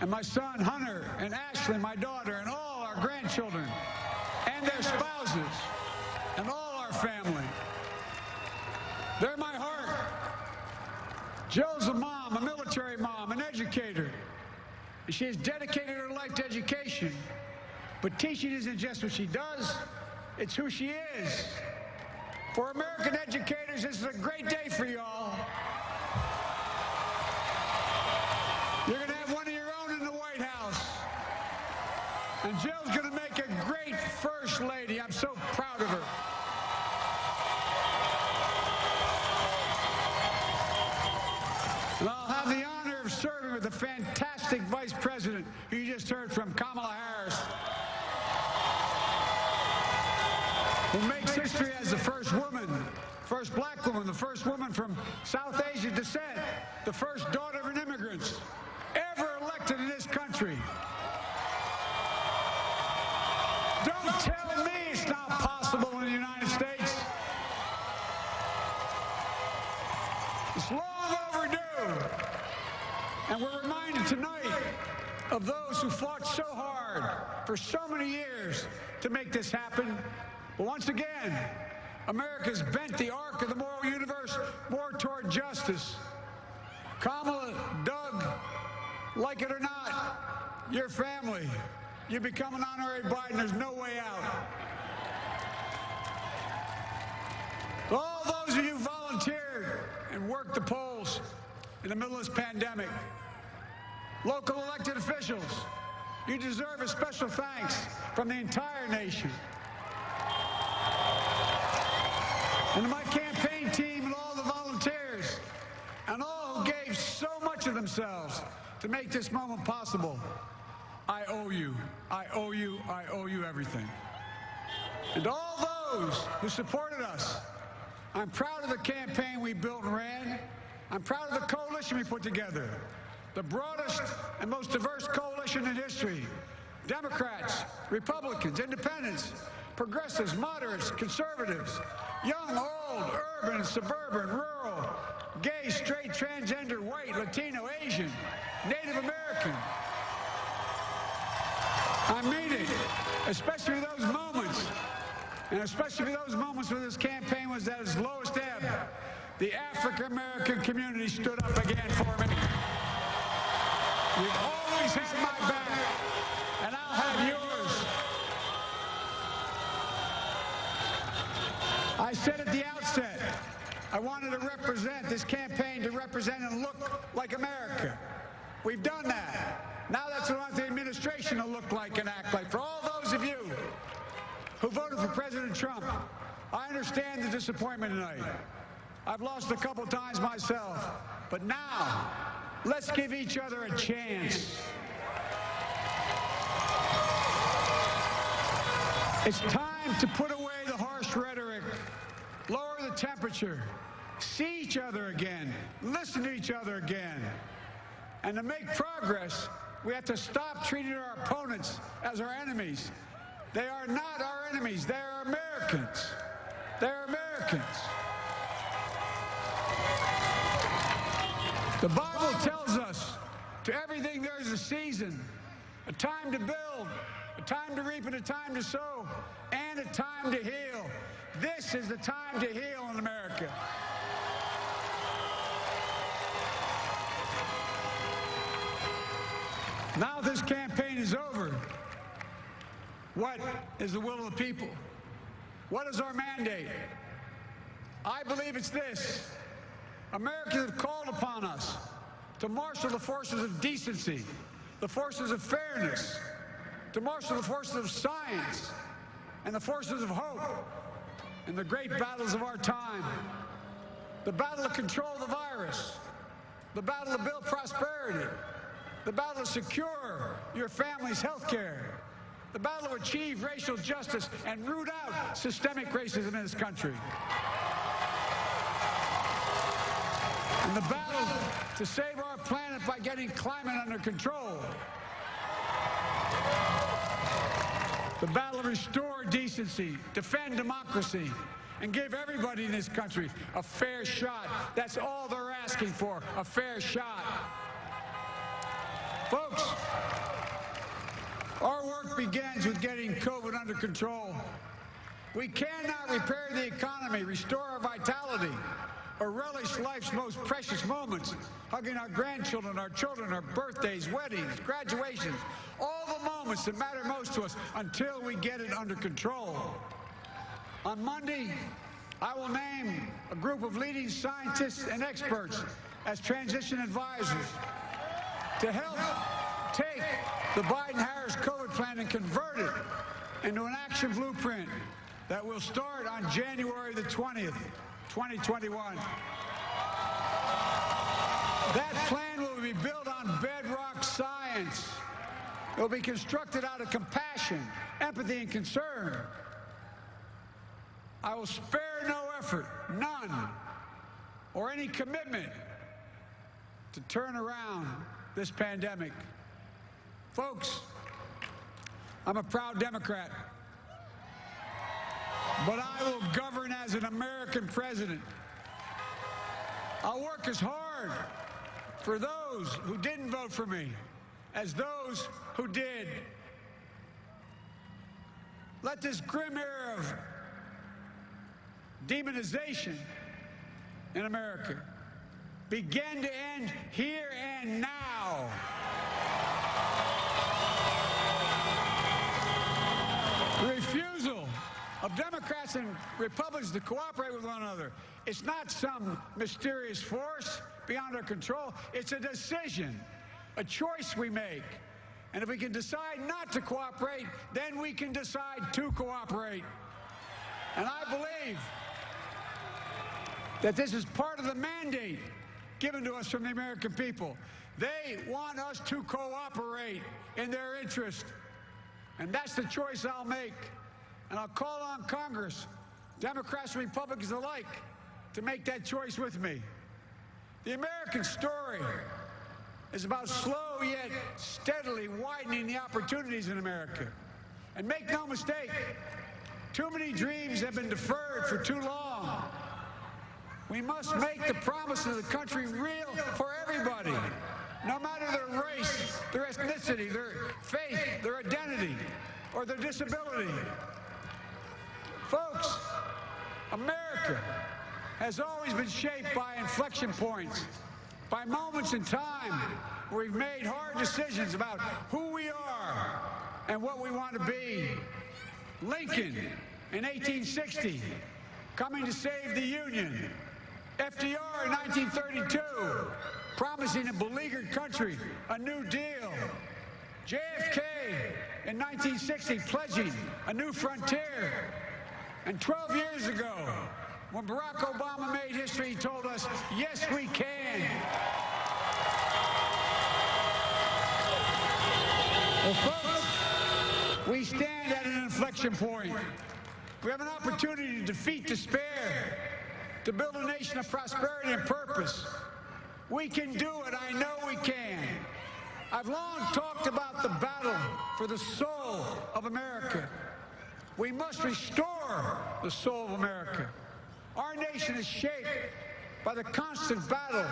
and my son Hunter and Ashley, my daughter, and all our grandchildren and their spouses and all our family. They're my heart. Jill's a mom, a military mom, an educator. And she has dedicated her life to education. But teaching isn't just what she does, it's who she is. For American educators, this is a great day for you all. You're going to have one of your own in the White House. And Jill's going to make a great First Lady. I'm so proud of her. And I'll have the honor of serving with the fantastic Vice President who you just heard from, Kamala Harris, who makes history as the first woman, first black woman, the first woman from South Asian descent, the first daughter of an immigrant ever elected in this country. Don't tell me it's not possible in the United States. It's long overdue. And we're reminded tonight of those who fought so hard for so many years to make this happen. But once again, America's bent the arc of the moral universe more toward justice. Kamala, Doug, like it or not, your family, you become an honorary Biden, there's no way out. All those of you who volunteered and worked the polls in the middle of this pandemic, local elected officials, you deserve a special thanks from the entire nation. And to my campaign team and all the volunteers and all who gave so much of themselves to make this moment possible, I owe you. I owe you. I owe you everything. And all those who supported us I'm proud of the campaign we built and ran. I'm proud of the coalition we put together. The broadest and most diverse coalition in history. Democrats, Republicans, independents, progressives, moderates, conservatives, young, old, urban, suburban, rural, gay, straight, transgender, white, Latino, Asian, Native American. I mean it, especially those moments, and especially those moments when this campaign was at its lowest ebb. The African-American community stood up again for me. You've always had my back, and I'll have yours. I said at the outset, I wanted to represent this campaign to represent and look like America. We've done that. Now that's what I want the administration to look like and act like. For all those of you who voted for President Trump, I understand the disappointment tonight. I've lost a couple times myself. But now, let's give each other a chance. It's time to put away the harsh rhetoric, lower the temperature, see each other again, listen to each other again. And to make progress, we have to stop treating our opponents as our enemies. They are not our enemies. They are Americans. They're Americans. The Bible tells us to everything there is a season, a time to build, a time to reap, and a time to sow, and a time to heal. This is the time to heal in America. Now this campaign is over. What is the will of the people? What is our mandate? I believe it's this. Americans have called upon us to marshal the forces of decency, the forces of fairness, to marshal the forces of science, and the forces of hope in the great battles of our time. The battle to control the virus, the battle to build prosperity, the battle to secure your family's health care, the battle to achieve racial justice and root out systemic racism in this country, and the battle to save our planet by getting climate under control, the battle to restore decency, defend democracy, and give everybody in this country a fair shot. That's all they're asking for, a fair shot. Folks, our work begins with getting COVID under control. We cannot repair the economy, restore our vitality, or relish life's most precious moments, hugging our grandchildren, our children, our birthdays, weddings, graduations, all the moments that matter most to us until we get it under control. On Monday, I will name a group of leading scientists and experts as transition advisors to help take the Biden-Harris COVID plan and convert it into an action blueprint that will start on January the 20th, 2021. That plan will be built on bedrock science. It will be constructed out of compassion, empathy, and concern. I will spare no effort, none, or any commitment to turn around this pandemic. Folks, I'm a proud Democrat, but I will govern as an American president. I'll work as hard for those who didn't vote for me as those who did. Let this grim era of demonization in America begin to end here and now. The refusal of Democrats and Republicans to cooperate with one another, it's not some mysterious force beyond our control. It's a decision, a choice we make. And if we can decide not to cooperate, then we can decide to cooperate. And I believe that this is part of the mandate given to us from the American people. They want us to cooperate in their interest. And that's the choice I'll make. And I'll call on Congress, Democrats and Republicans alike, to make that choice with me. The American story is about slow yet steadily widening the opportunities in America. And make no mistake, too many dreams have been deferred for too long. We must make the promise of the country real for everybody, no matter their race, their ethnicity, their faith, their identity, or their disability. Folks, America has always been shaped by inflection points, by moments in time where we've made hard decisions about who we are and what we want to be. Lincoln in 1860, coming to save the Union. FDR in 1932, promising a beleaguered country a new deal. JFK in 1960, pledging a new frontier. And 12 years ago, when Barack Obama made history, he told us, yes, we can. Well, folks, we stand at an inflection point. We have an opportunity to defeat despair, to build a nation of prosperity and purpose. We can do it. I know we can. I've long talked about the battle for the soul of America. We must restore the soul of America. Our nation is shaped by the constant battle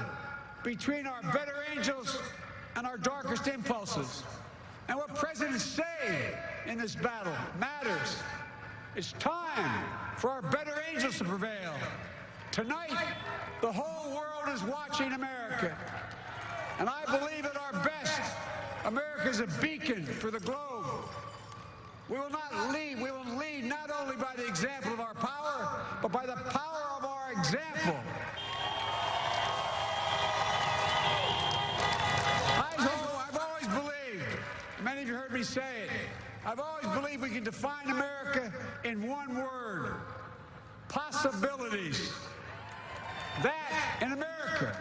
between our better angels and our darkest impulses. And what presidents say in this battle matters. It's time for our better angels to prevail. Tonight, the whole world is watching America. And I believe at our best, America is a beacon for the globe. We will not lead. We will lead not only by the example of our power, but by the power of our example. I've always believed, many of you heard me say it, I've always believed we can define America in one word: possibilities. That, in America,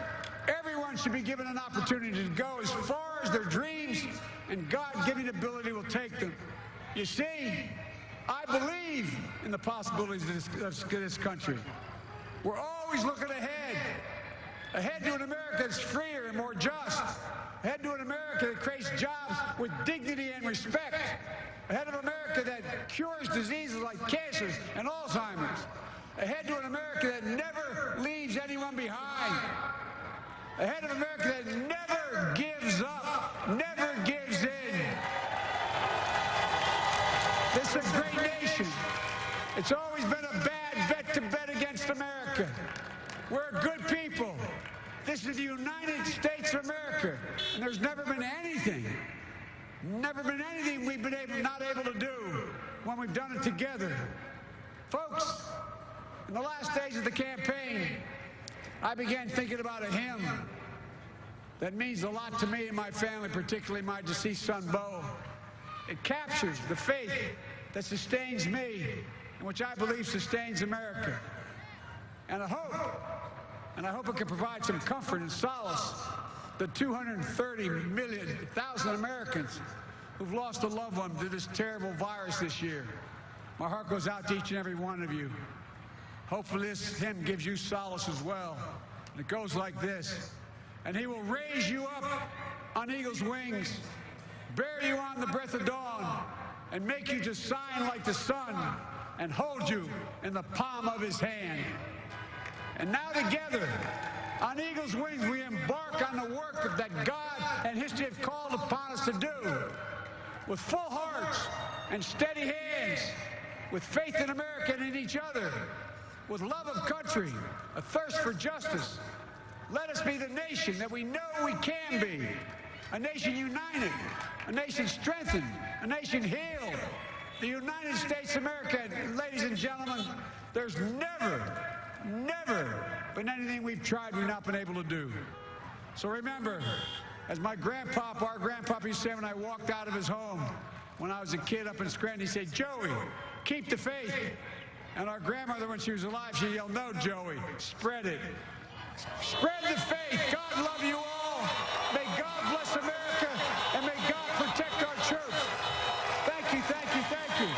everyone should be given an opportunity to go as far as their dreams and God-given ability will take them. You see, I believe in the possibilities of this country. We're always looking ahead to an America that's freer and more just, ahead to an America that creates jobs with dignity and respect, ahead of America that cures diseases like cancer and Alzheimer's, ahead to an America that never leaves anyone behind, ahead of America that never gives up, never gives in. This is a great nation. It's always been a bad bet to bet against America. We're a good people. This is the United States of America, and there's never been anything we've been not able to do when we've done it together. Folks, in the last days of the campaign, I began thinking about a hymn that means a lot to me and my family, particularly my deceased son, Bo. It captures the faith that sustains me and which I believe sustains America. And I hope it can provide some comfort and solace to 230,000 Americans who've lost a loved one to this terrible virus this year. My heart goes out to each and every one of you. Hopefully this hymn gives you solace as well. And it goes like this: and he will raise you up on eagle's wings, bear you on the breath of dawn, and make you to shine like the sun, and hold you in the palm of his hand. And now together, on eagle's wings, we embark on the work that God and history have called upon us to do. With full hearts and steady hands, with faith in America and in each other, with love of country, a thirst for justice, let us be the nation that we know we can be. A nation united, a nation strengthened, a nation healed. The United States of America, ladies and gentlemen, there's never been anything we've tried we've not been able to do. So remember, as our grandpapa used to say when I walked out of his home when I was a kid up in Scranton, he said, "Joey, keep the faith." And our grandmother, when she was alive, she yelled, "No, Joey, spread it. Spread the faith. God love you all. May God bless America, and may God protect our troops." Thank you, thank you, thank you.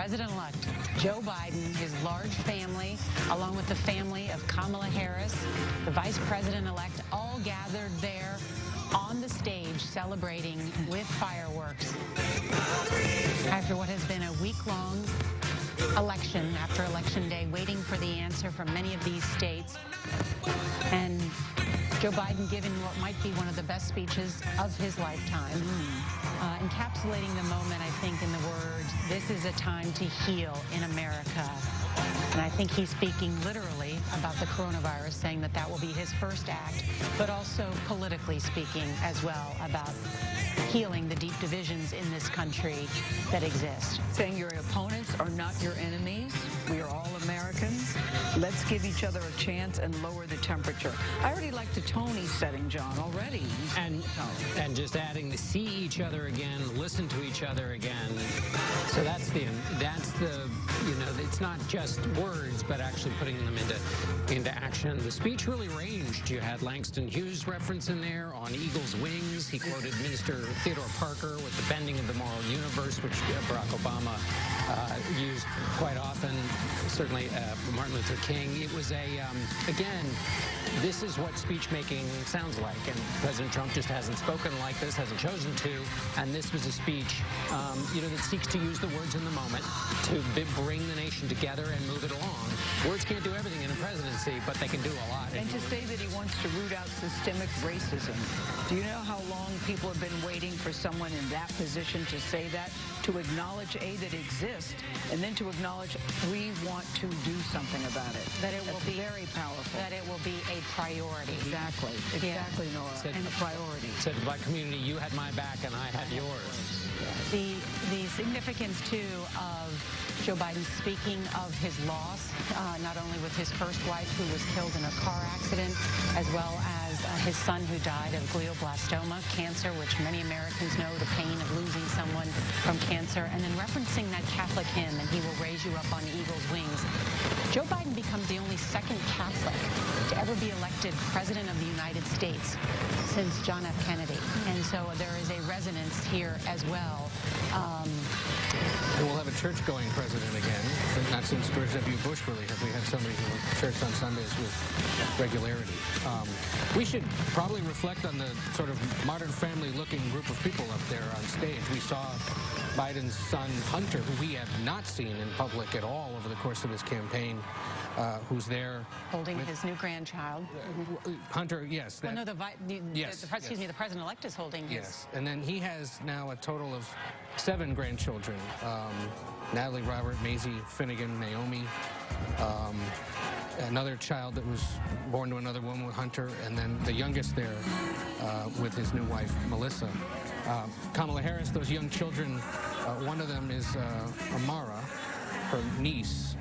President-elect Joe Biden, his large family, along with the family of Kamala Harris, the Vice President-elect, all gathered there on the stage celebrating with fireworks after what has been a week-long election, after Election Day, waiting for the answer from many of these states. And Joe Biden giving what might be one of the best speeches of his lifetime, encapsulating the moment, I think, in the words, "This is a time to heal in America." And I think he's speaking literally about the coronavirus, saying that that will be his first act, but also politically speaking as well about healing the deep divisions in this country that exist. Saying your opponents are not your enemies. We are all Americans. Let's give each other a chance and lower the temperature. I already like the tone he's setting, John, already. And just adding the see each other again, listen to each other again. So that's the you know, it's not just words, but actually putting them into action. The speech really ranged. You had Langston Hughes reference in there on Eagle's wings. He quoted Minister Theodore Parker with the bending of the moral universe, which Barack Obama used quite often. Certainly Martin Luther King. It was again, this is what speech making sounds like, and President Trump just hasn't spoken like this, hasn't chosen to, and this was a speech, you know, that seeks to use the words in the moment to bring the nation together and move it along. Words can't do everything in a presidency, but they can do a lot. And to say that he wants to root out systemic racism. Do you know how long people have been waiting for someone in that position to say that, to acknowledge, A, that it exists, and then to acknowledge we want to do something about it. That it will be very powerful. That it will be a priority. Exactly. Exactly, Nora. And a priority. Said to the black community, you had my back and I had yours. The significance, too, of Joe Biden speaking of his loss, not only with his first wife, who was killed in a car accident, as well as his son, who died of glioblastoma, cancer, which many Americans know, the pain of losing someone from cancer, and then referencing that Catholic hymn, and he will raise you up on eagle's wings. Joe Biden becomes the only second Catholic to ever be elected President of the United States since John F. Kennedy. And so there is a resonance here as well. And we'll have a church-going president again. Not since George W. Bush, really, have we had somebody who went to church on Sundays with regularity. We should probably reflect on the sort of modern family-looking group of people up there on stage. We saw Biden's son, Hunter, who we have not seen in public at all over the course of his campaign, who's there. Holding his new grandchild. Hunter, yes. Well, no, the president-elect is holding his. Yes, and then he has now a total of 7 grandchildren. Natalie, Robert, Maisie, Finnegan, Naomi, another child that was born to another woman with Hunter, and then the youngest there with his new wife, Melissa. Kamala Harris, those young children, one of them is Amara, her niece.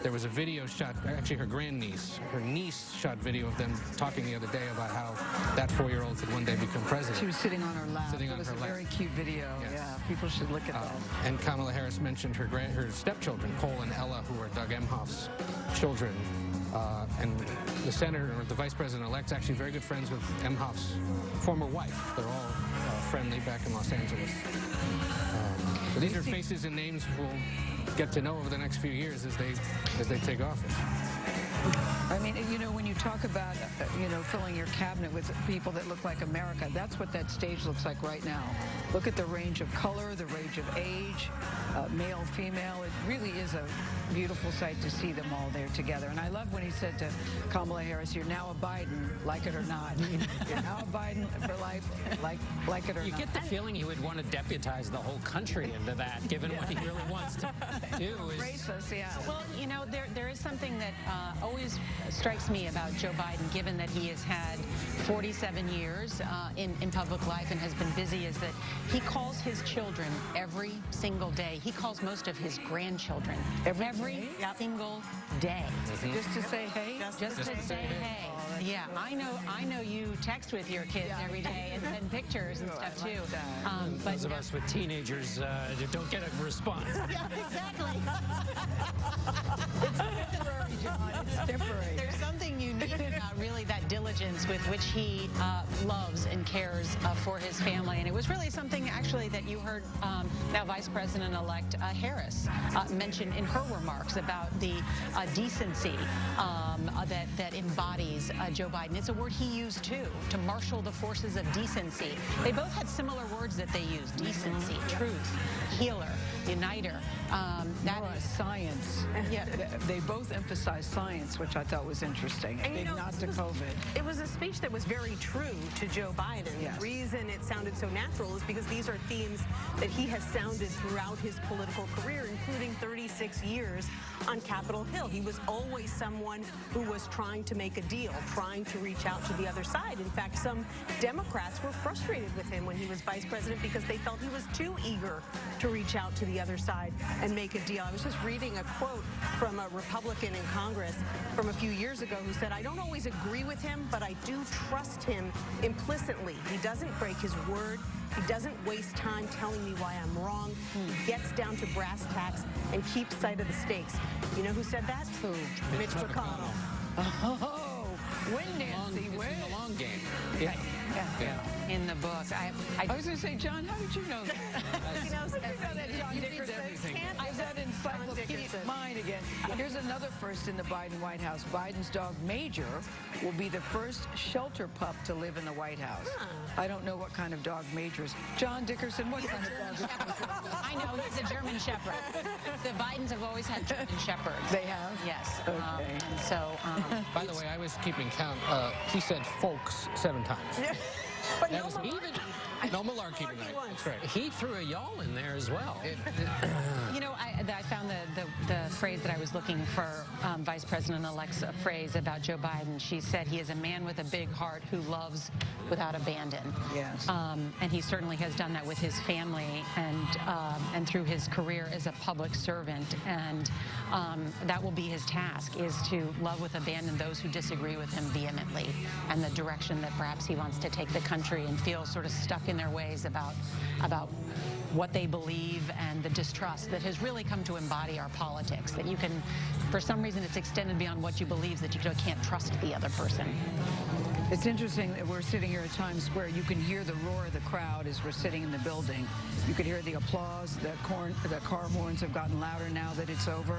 There was a video shot, actually her grandniece. Her niece shot video of them talking the other day about how that 4-year-old could one day become president. She was sitting on her lap. Sitting on her lap. It was a very cute video. Yes. Yeah, people should look at that. And Kamala Harris mentioned her stepchildren, Cole and Ella, who are Doug Emhoff's children. And the senator, or the vice president-elect's actually very good friends with Emhoff's former wife. They're all friendly back in Los Angeles. So these are faces and names we'll get to know over the next few years as they take office. I mean, you know, when you talk about, you know, filling your cabinet with people that look like America, that's what that stage looks like right now. Look at the range of color, the range of age, male, female. It really is a beautiful sight to see them all there together. And I love when he said to Kamala Harris, you're now a Biden, like it or not. You're now a Biden for life, like it or not. You get the feeling he would want to deputize the whole country into that, given what he really wants to do. Embrace us, yeah. Well, you know, there is something that always strikes me about Joe Biden, given that he has had 47 years in public life and has been busy, is that he calls his children every single day. He calls most of his grandchildren every single day. Just to say hey? Just to say hey. Yeah, I know you text with your kids every day and send pictures and stuff too. But those of us with teenagers don't get a response. Yeah, exactly. It's temporary, John. It's temporary. There's something unique about really that diligence with which he loves and cares for his family. And it was really something, actually, that you heard now Vice President-elect Harris mention in her remarks about the decency that embodies Joe Biden. It's a word he used, too, to marshal the forces of decency. They both had similar words that they used: decency, truth, healer, uniter. That is science. Yeah. They both emphasized science, which I thought was interesting. And Big nod to COVID. It was a speech that was very true to Joe Biden. Yes. The reason it sounded so natural is because these are themes that he has sounded throughout his political career, including 36 years on Capitol Hill. He was always someone who was trying to make a deal, trying to reach out to the other side. In fact, some Democrats were frustrated with him when he was vice president because they felt he was too eager to reach out to the other side and make a deal. I was just reading a quote from a Republican in Congress from a few years ago who said, "I don't always agree with him, but I do trust him implicitly. He doesn't break his word. He doesn't waste time telling me why I'm wrong. He gets down to brass tacks and keeps sight of the stakes." You know who said that? Who? Mitch McConnell. Oh, win, Nancy, win. It's in the long game. Yeah. In the book. I was going to say, John, how did you know that? You know that John You read Dickerson everything. can't Is that encyclopedic mind again? Here's another first in the Biden White House. Biden's dog Major will be the first shelter pup to live in the White House. I don't know what kind of dog Major is. John Dickerson, what kind of dog is Major? I know, he's a German Shepherd. The Bidens have always had German Shepherds. They have? Yes. Okay. And so, By the way, I was keeping count. He said folks 7 times. But That no was malarkey. no malarkey tonight. That's right. He threw a y'all in there as well. you know, I found the phrase that I was looking for, Vice President-elect's phrase about Joe Biden. She said he is a man with a big heart who loves without abandon. Yes. And he certainly has done that with his family and through his career as a public servant. And that will be his task, is to love with abandon those who disagree with him vehemently, and the direction that perhaps he wants to take the country, and feel sort of stuck in their ways about what they believe, and the distrust that has really come to embody our politics, that you can, for some reason it's extended beyond what you believe, that you can't trust the other person. It's interesting that we're sitting here at Times Square. You can hear the roar of the crowd as we're sitting in the building. You can hear the applause. The car horns have gotten louder now that it's over.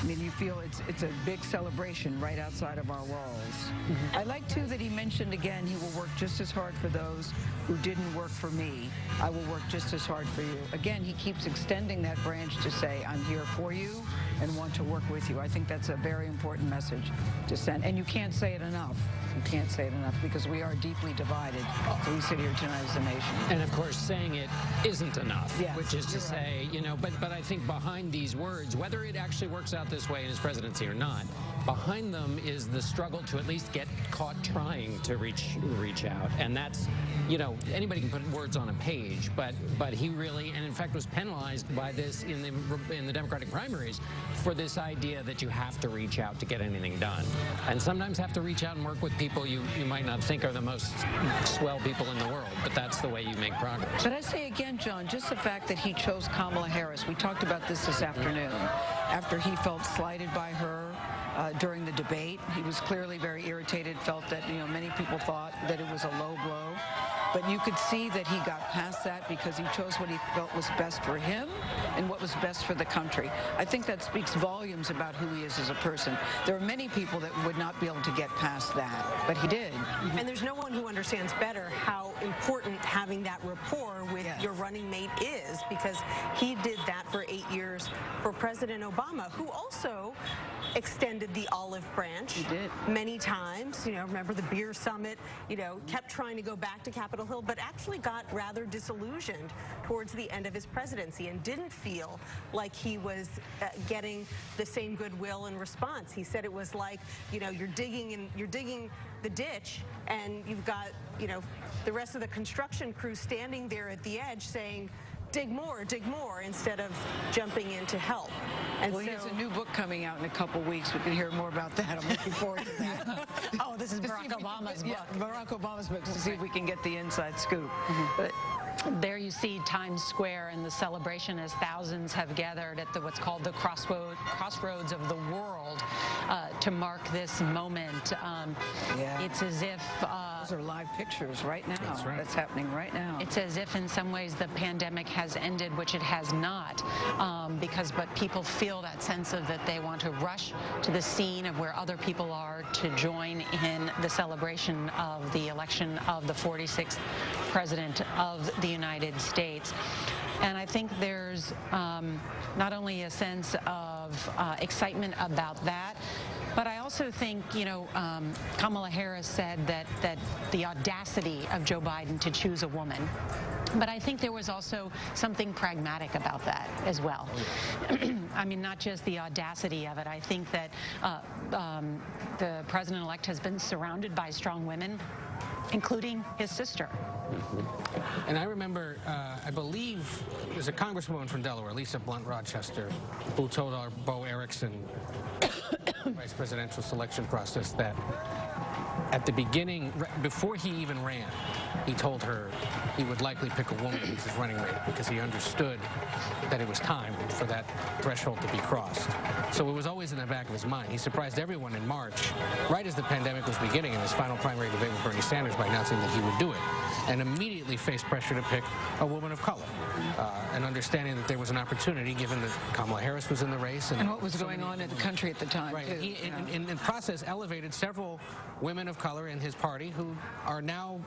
I mean, you feel it's a big celebration right outside of our walls. I like, too, that he mentioned again he will work just as hard for those who didn't work for me. I will work just as hard for you. Again, he keeps extending that branch to say, I'm here for you and want to work with you. I think that's a very important message to send. And you can't say it enough. You can't say it enough, because we are deeply divided. We sit here tonight as a nation. And of course, saying it isn't enough, Yes, which is to you're say, right. you know, but I think behind these words, whether it actually works out this way in his presidency or not, behind them is the struggle to at least get caught trying to reach out. And that's, you know, anybody can put words on a page, but he really, and in fact was penalized by this in the Democratic primaries for this idea that you have to reach out to get anything done. And sometimes have to reach out and work with people you might not think are the most swell people in the world, but that's the way you make progress. But I say again, John, just the fact that he chose Kamala Harris. We talked about this afternoon. After he felt slighted by her during the debate, he was clearly very irritated, felt that, you know, many people thought that it was a low blow. But you could see that he got past that because he chose what he felt was best for him and what was best for the country. I think that speaks volumes about who he is as a person. There are many people that would not be able to get past that, but he did. And there's no one who understands better how important having that rapport with your running mate is, because he did that for 8 years for President Obama, who also extended the olive branch many times. You know, remember the beer summit, you know, kept trying to go back to Capitol Hill, but actually got rather disillusioned towards the end of his presidency and didn't feel like he was getting the same goodwill and response. He said it was like, you know, you're digging the ditch, and you've got, you know, the rest of the construction crew standing there at the edge saying, dig more, instead of jumping in to help. And well, he has a new book coming out in a couple weeks. We can hear more about that. I'm looking forward to that. Oh, this is Barack Obama's book. Yeah, Barack Obama's book, to see if we can get the inside scoop. But There you see Times Square and the celebration as thousands have gathered at what's called the crossroads of the world to mark this moment. It's as if... Those are live pictures right now. That's right. That's happening right now. It's as if in some ways the pandemic has ended, which it has not, but people feel that sense of that they want to rush to the scene of where other people are to join in the celebration of the election of the 46th president of the United States. And I think there's not only a sense of excitement about that, but I also think, Kamala Harris said that the audacity of Joe Biden to choose a woman. But I think there was also something pragmatic about that as well. I mean, not just the audacity of it. I think that the president-elect has been surrounded by strong women, including his sister. And I remember, I believe, there's a congresswoman from Delaware, Lisa Blunt Rochester, who told our Bo Erickson vice presidential selection process that at the beginning, before he even ran, he told her he would likely pick a woman as his running mate because he understood that it was time for that threshold to be crossed. So it was always in the back of his mind. He surprised everyone in March, right as the pandemic was beginning, in his final primary debate with Bernie Sanders by announcing that he would do it, and immediately faced pressure to pick a woman of color, and understanding that there was an opportunity given that Kamala Harris was in the race. And what was going on in the country at the time, right. too. He, in the process, elevated several women of color in his party who are now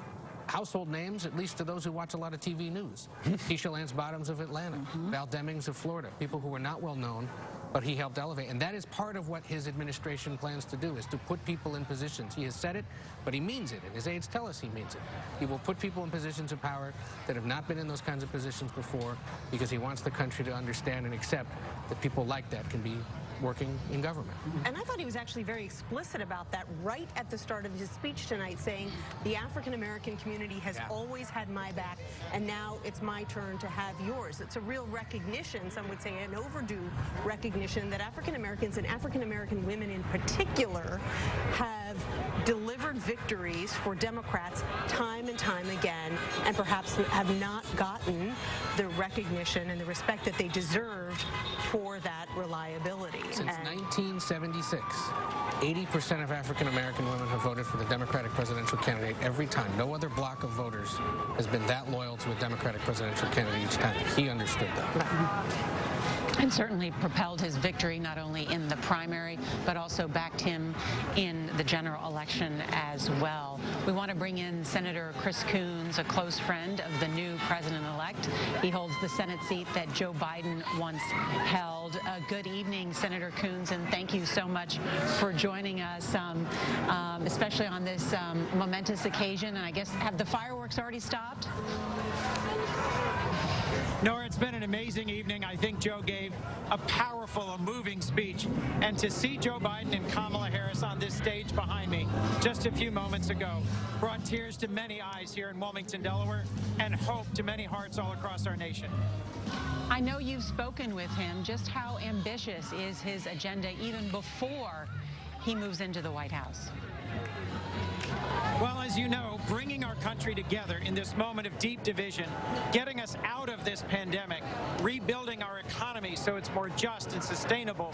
household names, at least to those who watch a lot of TV news. Keisha Lance Bottoms of Atlanta, Val Demings of Florida, people who were not well known, but he helped elevate. And that is part of what his administration plans to do, is to put people in positions. He has said it, but he means it, and his aides tell us he means it. He will put people in positions of power that have not been in those kinds of positions before, because he wants the country to understand and accept that people like that can be working in government. And I thought he was actually very explicit about that right at the start of his speech tonight, saying the African-American community has always had my back, and now it's my turn to have yours. It's a real recognition, some would say an overdue recognition, that African-Americans and African-American women in particular have delivered victories for Democrats time and time again, and perhaps have not gotten the recognition and the respect that they deserved for that reliability. Since 1976, 80% of African-American women have voted for the Democratic presidential candidate every time. No other block of voters has been that loyal to a Democratic presidential candidate each time. He understood that. And certainly propelled his victory not only in the primary, but also backed him in the general election as well. We want to bring in Senator Chris Coons, a close friend of the new president-elect. He holds the Senate seat that Joe Biden once held. Good evening, Senator Coons, and thank you so much for joining us, especially on this momentous occasion. And I guess, have the fireworks already stopped? Nora, it's been an amazing evening. I think Joe gave a powerful, a moving speech. And to see Joe Biden and Kamala Harris on this stage behind me just a few moments ago brought tears to many eyes here in Wilmington, Delaware, and hope to many hearts all across our nation. I know you've spoken with him. Just how ambitious is his agenda even before he moves into the White House? Well, as you know, bringing our country together in this moment of deep division, getting us out of this pandemic, rebuilding our economy so it's more just and sustainable,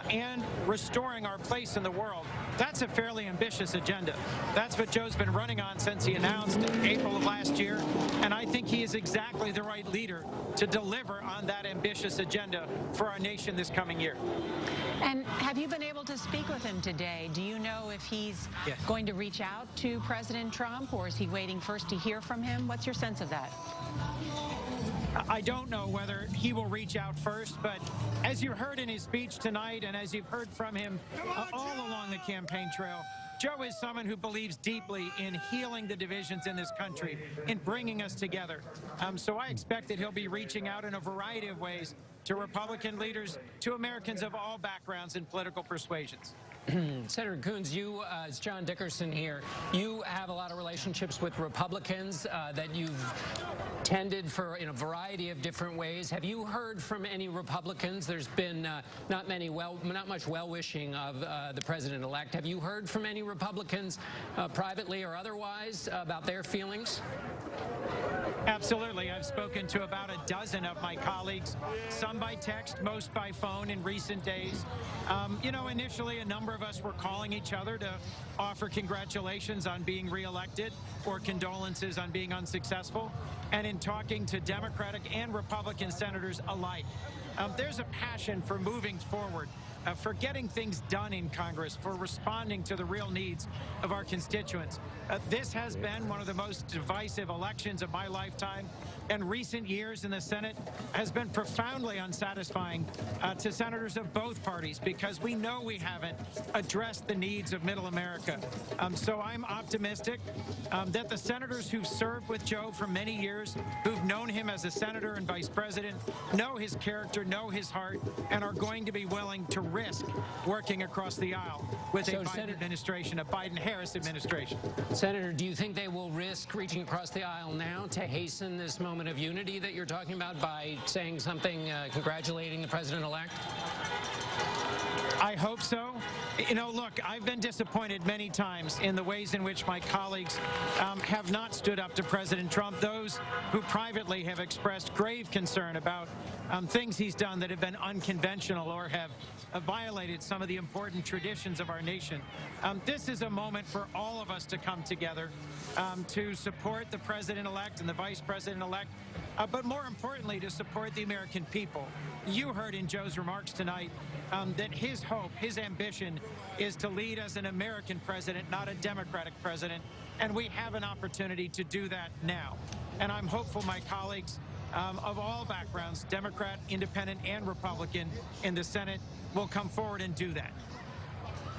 and restoring our place in the world, that's a fairly ambitious agenda. That's what Joe's been running on since he announced in April of last year, and I think he is exactly the right leader to deliver on that ambitious agenda for our nation this coming year. And have you been able to speak with him today? Do you know if he's going to reach out to President Trump, or is he waiting first to hear from him? What's your sense of that? I don't know whether he will reach out first, but as you heard in his speech tonight and as you've heard from him all along the campaign trail, Joe is someone who believes deeply in healing the divisions in this country, in bringing us together. So I expect that he'll be reaching out in a variety of ways to Republican leaders, to Americans of all backgrounds and political persuasions. Senator Coons, you, it's John Dickerson here. You have a lot of relationships with Republicans that you've tended for in a variety of different ways. Have you heard from any Republicans? There's been not much well-wishing of the president-elect. Have you heard from any Republicans privately or otherwise about their feelings? Absolutely. I've spoken to about a dozen of my colleagues, some by text, most by phone in recent days. You know, initially a number of us were calling each other to offer congratulations on being reelected or condolences on being unsuccessful. And in talking to Democratic and Republican senators alike, there's a passion for moving forward, for getting things done in Congress, for responding to the real needs of our constituents. This has been one of the most divisive elections of my lifetime, and recent years in the Senate has been profoundly unsatisfying to senators of both parties because we know we haven't addressed the needs of middle America. So I'm optimistic that the senators who've served with Joe for many years, who've known him as a senator and vice president, know his character, know his heart, and are going to be willing to risk working across the aisle with a Biden administration, a Biden-Harris administration. Senator, do you think they will risk reaching across the aisle now to hasten this moment of unity that you're talking about by saying something congratulating the president-elect? I hope so. You know, look, I've been disappointed many times in the ways in which my colleagues have not stood up to President Trump, those who privately have expressed grave concern about things he's done that have been unconventional or have violated some of the important traditions of our nation. This is a moment for all of us to come together to support the president-elect and the vice president-elect, but more importantly, to support the American people. You heard in Joe's remarks tonight that his hope, his ambition is to lead as an American president, not a Democratic president, and we have an opportunity to do that now. And I'm hopeful my colleagues of all backgrounds, Democrat, Independent, and Republican in the Senate will come forward and do that.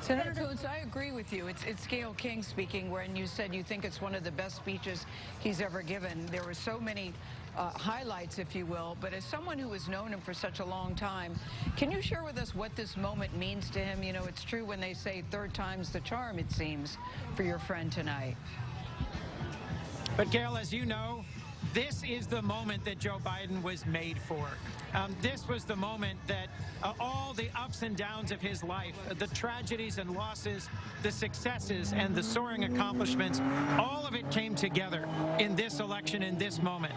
Senator Coons, I agree with you. It's Gayle King speaking when you said you think it's one of the best speeches he's ever given. There were so many highlights, if you will, but as someone who has known him for such a long time, can you share with us what this moment means to him? You know, it's true when they say third time's the charm, it seems, for your friend tonight. But Gayle, as you know, this is the moment that Joe Biden was made for. This was the moment that all the ups and downs of his life, the tragedies and losses, the successes and the soaring accomplishments, all of it came together in this election, in this moment.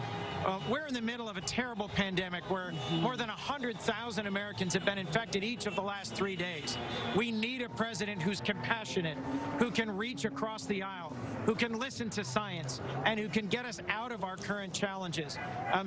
We're in the middle of a terrible pandemic where more than 100,000 Americans have been infected each of the last 3 days. We need a president who's compassionate, who can reach across the aisle, who can listen to science, and who can get us out of our current challenges.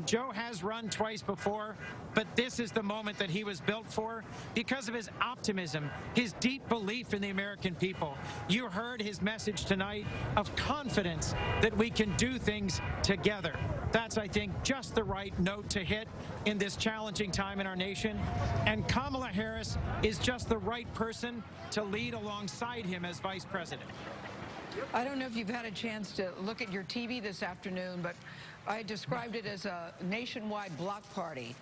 Joe has run twice before, but this is the moment that he was built for because of his optimism, his deep belief in the American people. You heard his message tonight of confidence that we can do things together. That's, I think, just the right note to hit in this challenging time in our nation. And Kamala Harris is just the right person to lead alongside him as vice president. I don't know if you've had a chance to look at your TV this afternoon, but I described it as a nationwide block party.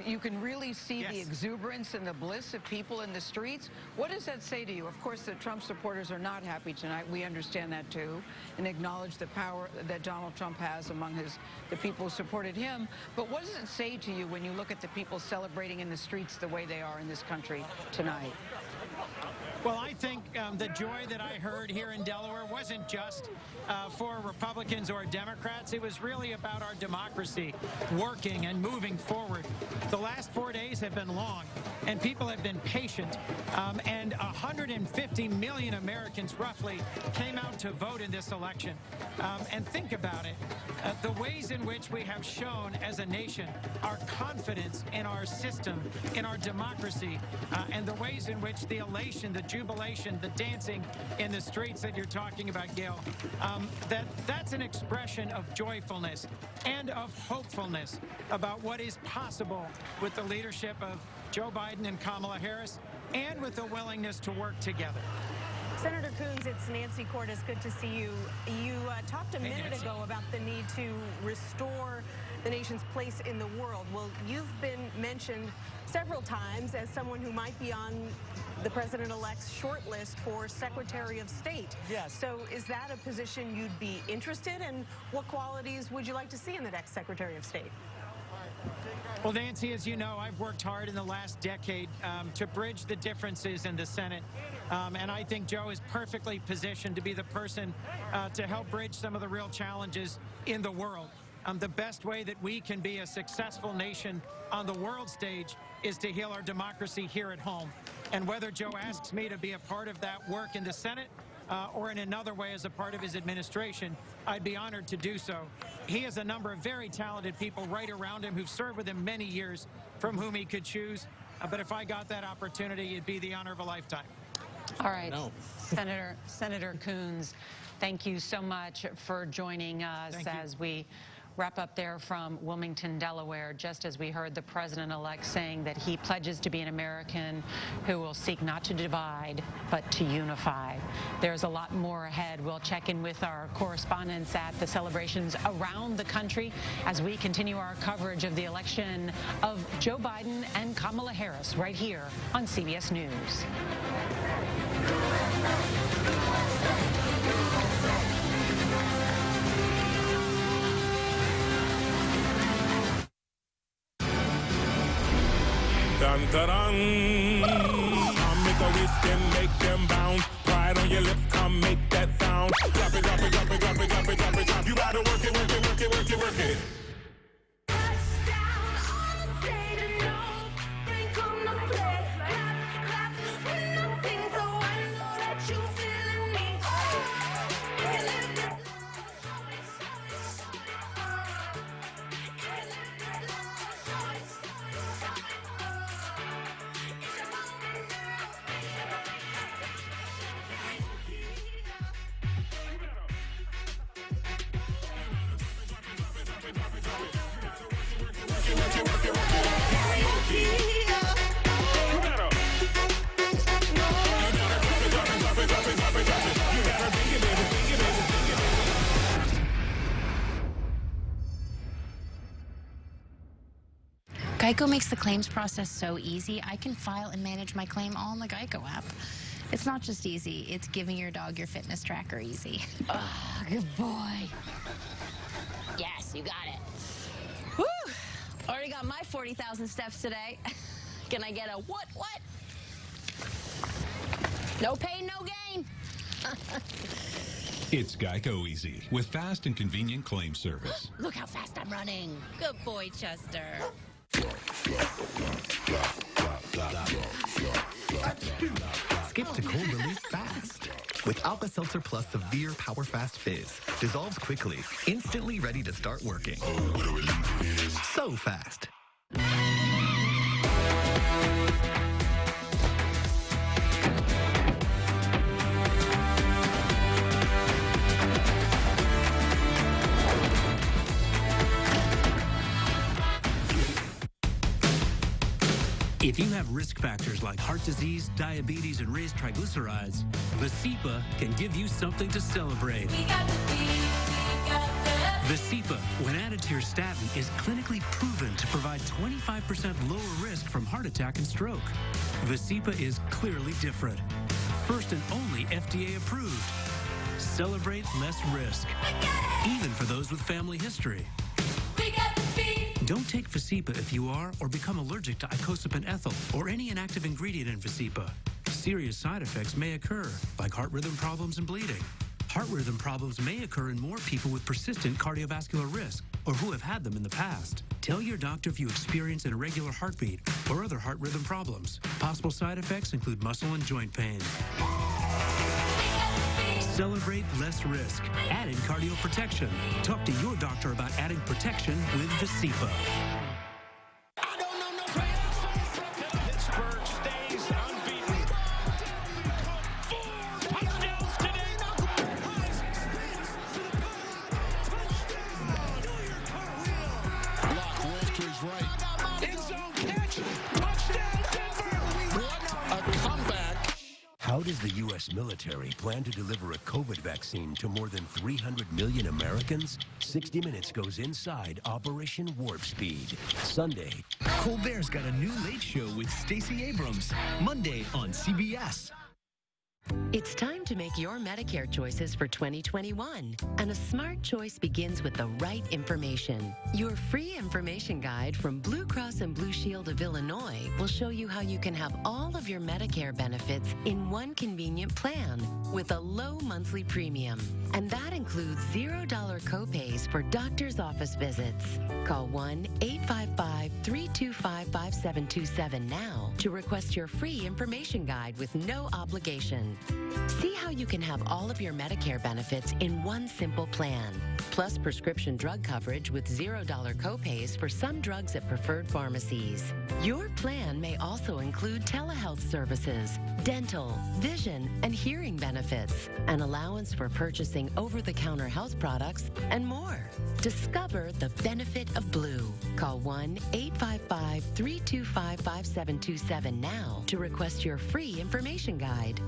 You can really see the exuberance and the bliss of people in the streets. What does that say to you? Of course, the Trump supporters are not happy tonight. We understand that, too, and acknowledge the power that Donald Trump has among the people who supported him. But what does it say to you when you look at the people celebrating in the streets the way they are in this country tonight? Well, I think the joy that I heard here in Delaware wasn't just for Republicans or Democrats. It was really about our democracy working and moving forward. The last 4 days have been long, and people have been patient. And 150 million Americans, roughly, came out to vote in this election. And think about it. The ways in which we have shown as a nation our confidence in our system, in our democracy, and the ways in which the elation, the jubilation, the dancing in the streets that you're talking about, Gayle, that's an expression of joyfulness and of hopefulness about what is possible with the leadership of Joe Biden and Kamala Harris, and with the willingness to work together. Senator Coons, it's Nancy Cordes. Good to see you. You talked a minute ago about the need to restore the nation's place in the world. Well, you've been mentioned several times as someone who might be on the president-elect's short list for Secretary of State. Yes. So is that a position you'd be interested in? What qualities would you like to see in the next Secretary of State? Well, Nancy, as you know, I've worked hard in the last decade to bridge the differences in the Senate. And I think Joe is perfectly positioned to be the person to help bridge some of the real challenges in the world. the best way that we can be a successful nation on the world stage is to heal our democracy here at home. And whether Joe asks me to be a part of that work in the Senate or in another way as a part of his administration, I'd be honored to do so. He has a number of very talented people right around him who've served with him many years from whom he could choose. But if I got that opportunity, it'd be the honor of a lifetime. All right, Senator Coons, thank you so much for joining us as we wrap up there from Wilmington, Delaware, just as we heard the president-elect saying that he pledges to be an American who will seek not to divide, but to unify. There's a lot more ahead. We'll check in with our correspondents at the celebrations around the country as we continue our coverage of the election of Joe Biden and Kamala Harris right here on CBS News. Dun, dun, dun. Come make a wish and make them bounce. Pride on your lips, come make that sound. Drop it, drop it, drop it, drop it, drop it, drop it, drop it. You gotta work it, work it, work it, work it, work it. Geico makes the claims process so easy. I can file and manage my claim all in the Geico app. It's not just easy, it's giving your dog your fitness tracker easy. Oh, good boy. Yes, you got it. Woo! Already got my 40,000 steps today. Can I get a what? No pain, no gain. It's Geico Easy with fast and convenient claim service. Look how fast I'm running. Good boy, Chester. Skip to cold relief fast. With Alka-Seltzer Plus Severe Power Fast Fizz. Dissolves quickly, instantly ready to start working. So fast. If you have risk factors like heart disease, diabetes, and raised triglycerides, Vasipa can give you something to celebrate. Vasipa, when added to your statin, is clinically proven to provide 25% lower risk from heart attack and stroke. Vasipa is clearly different. First and only FDA approved. Celebrate less risk, even for those with family history. Don't take Vasipa if you are or become allergic to icosapent ethyl or any inactive ingredient in Vasipa. Serious side effects may occur, like heart rhythm problems and bleeding. Heart rhythm problems may occur in more people with persistent cardiovascular risk or who have had them in the past. Tell your doctor if you experience an irregular heartbeat or other heart rhythm problems. Possible side effects include muscle and joint pain. Celebrate less risk. Add in cardio protection. Talk to your doctor about adding protection with Vasipa. Pittsburgh stays unbeaten. 4 touchdowns today. Block rolls to his right. End zone catch. Touchdown Denver. What a comeback. How does the U.S. military plan to deliver a COVID vaccine to more than 300 million Americans? 60 Minutes goes inside Operation Warp Speed. Sunday. Colbert's got a new late show with Stacey Abrams. Monday on CBS. It's time to make your Medicare choices for 2021. And a smart choice begins with the right information. Your free information guide from Blue Cross and Blue Shield of Illinois will show you how you can have all of your Medicare benefits in one convenient plan with a low monthly premium. And that includes $0 copays for doctor's office visits. Call 1-855-325-5727 now to request your free information guide with no obligation. See how you can have all of your Medicare benefits in one simple plan, plus prescription drug coverage with $0 copays for some drugs at preferred pharmacies. Your plan may also include telehealth services, dental, vision, and hearing benefits, an allowance for purchasing over-the-counter health products, and more. Discover the benefit of Blue. Call 1-855-325-5727 now to request your free information guide.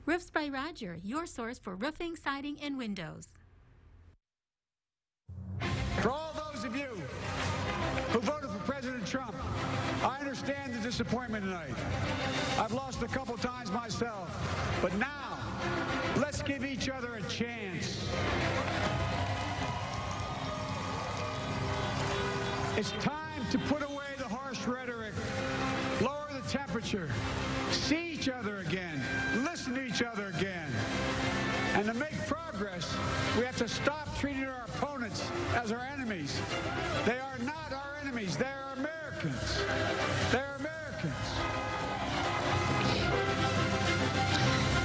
Roofs by Roger, your source for roofing, siding, and windows. For all those of you who voted for President Trump, I understand the disappointment tonight. I've lost a couple times myself, but now let's give each other a chance. It's time to put away the harsh rhetoric, lower the temperature, see each other again, listen to each other again. And to make progress, we have to stop treating our opponents as our enemies. They are not our enemies. They are Americans. They're Americans.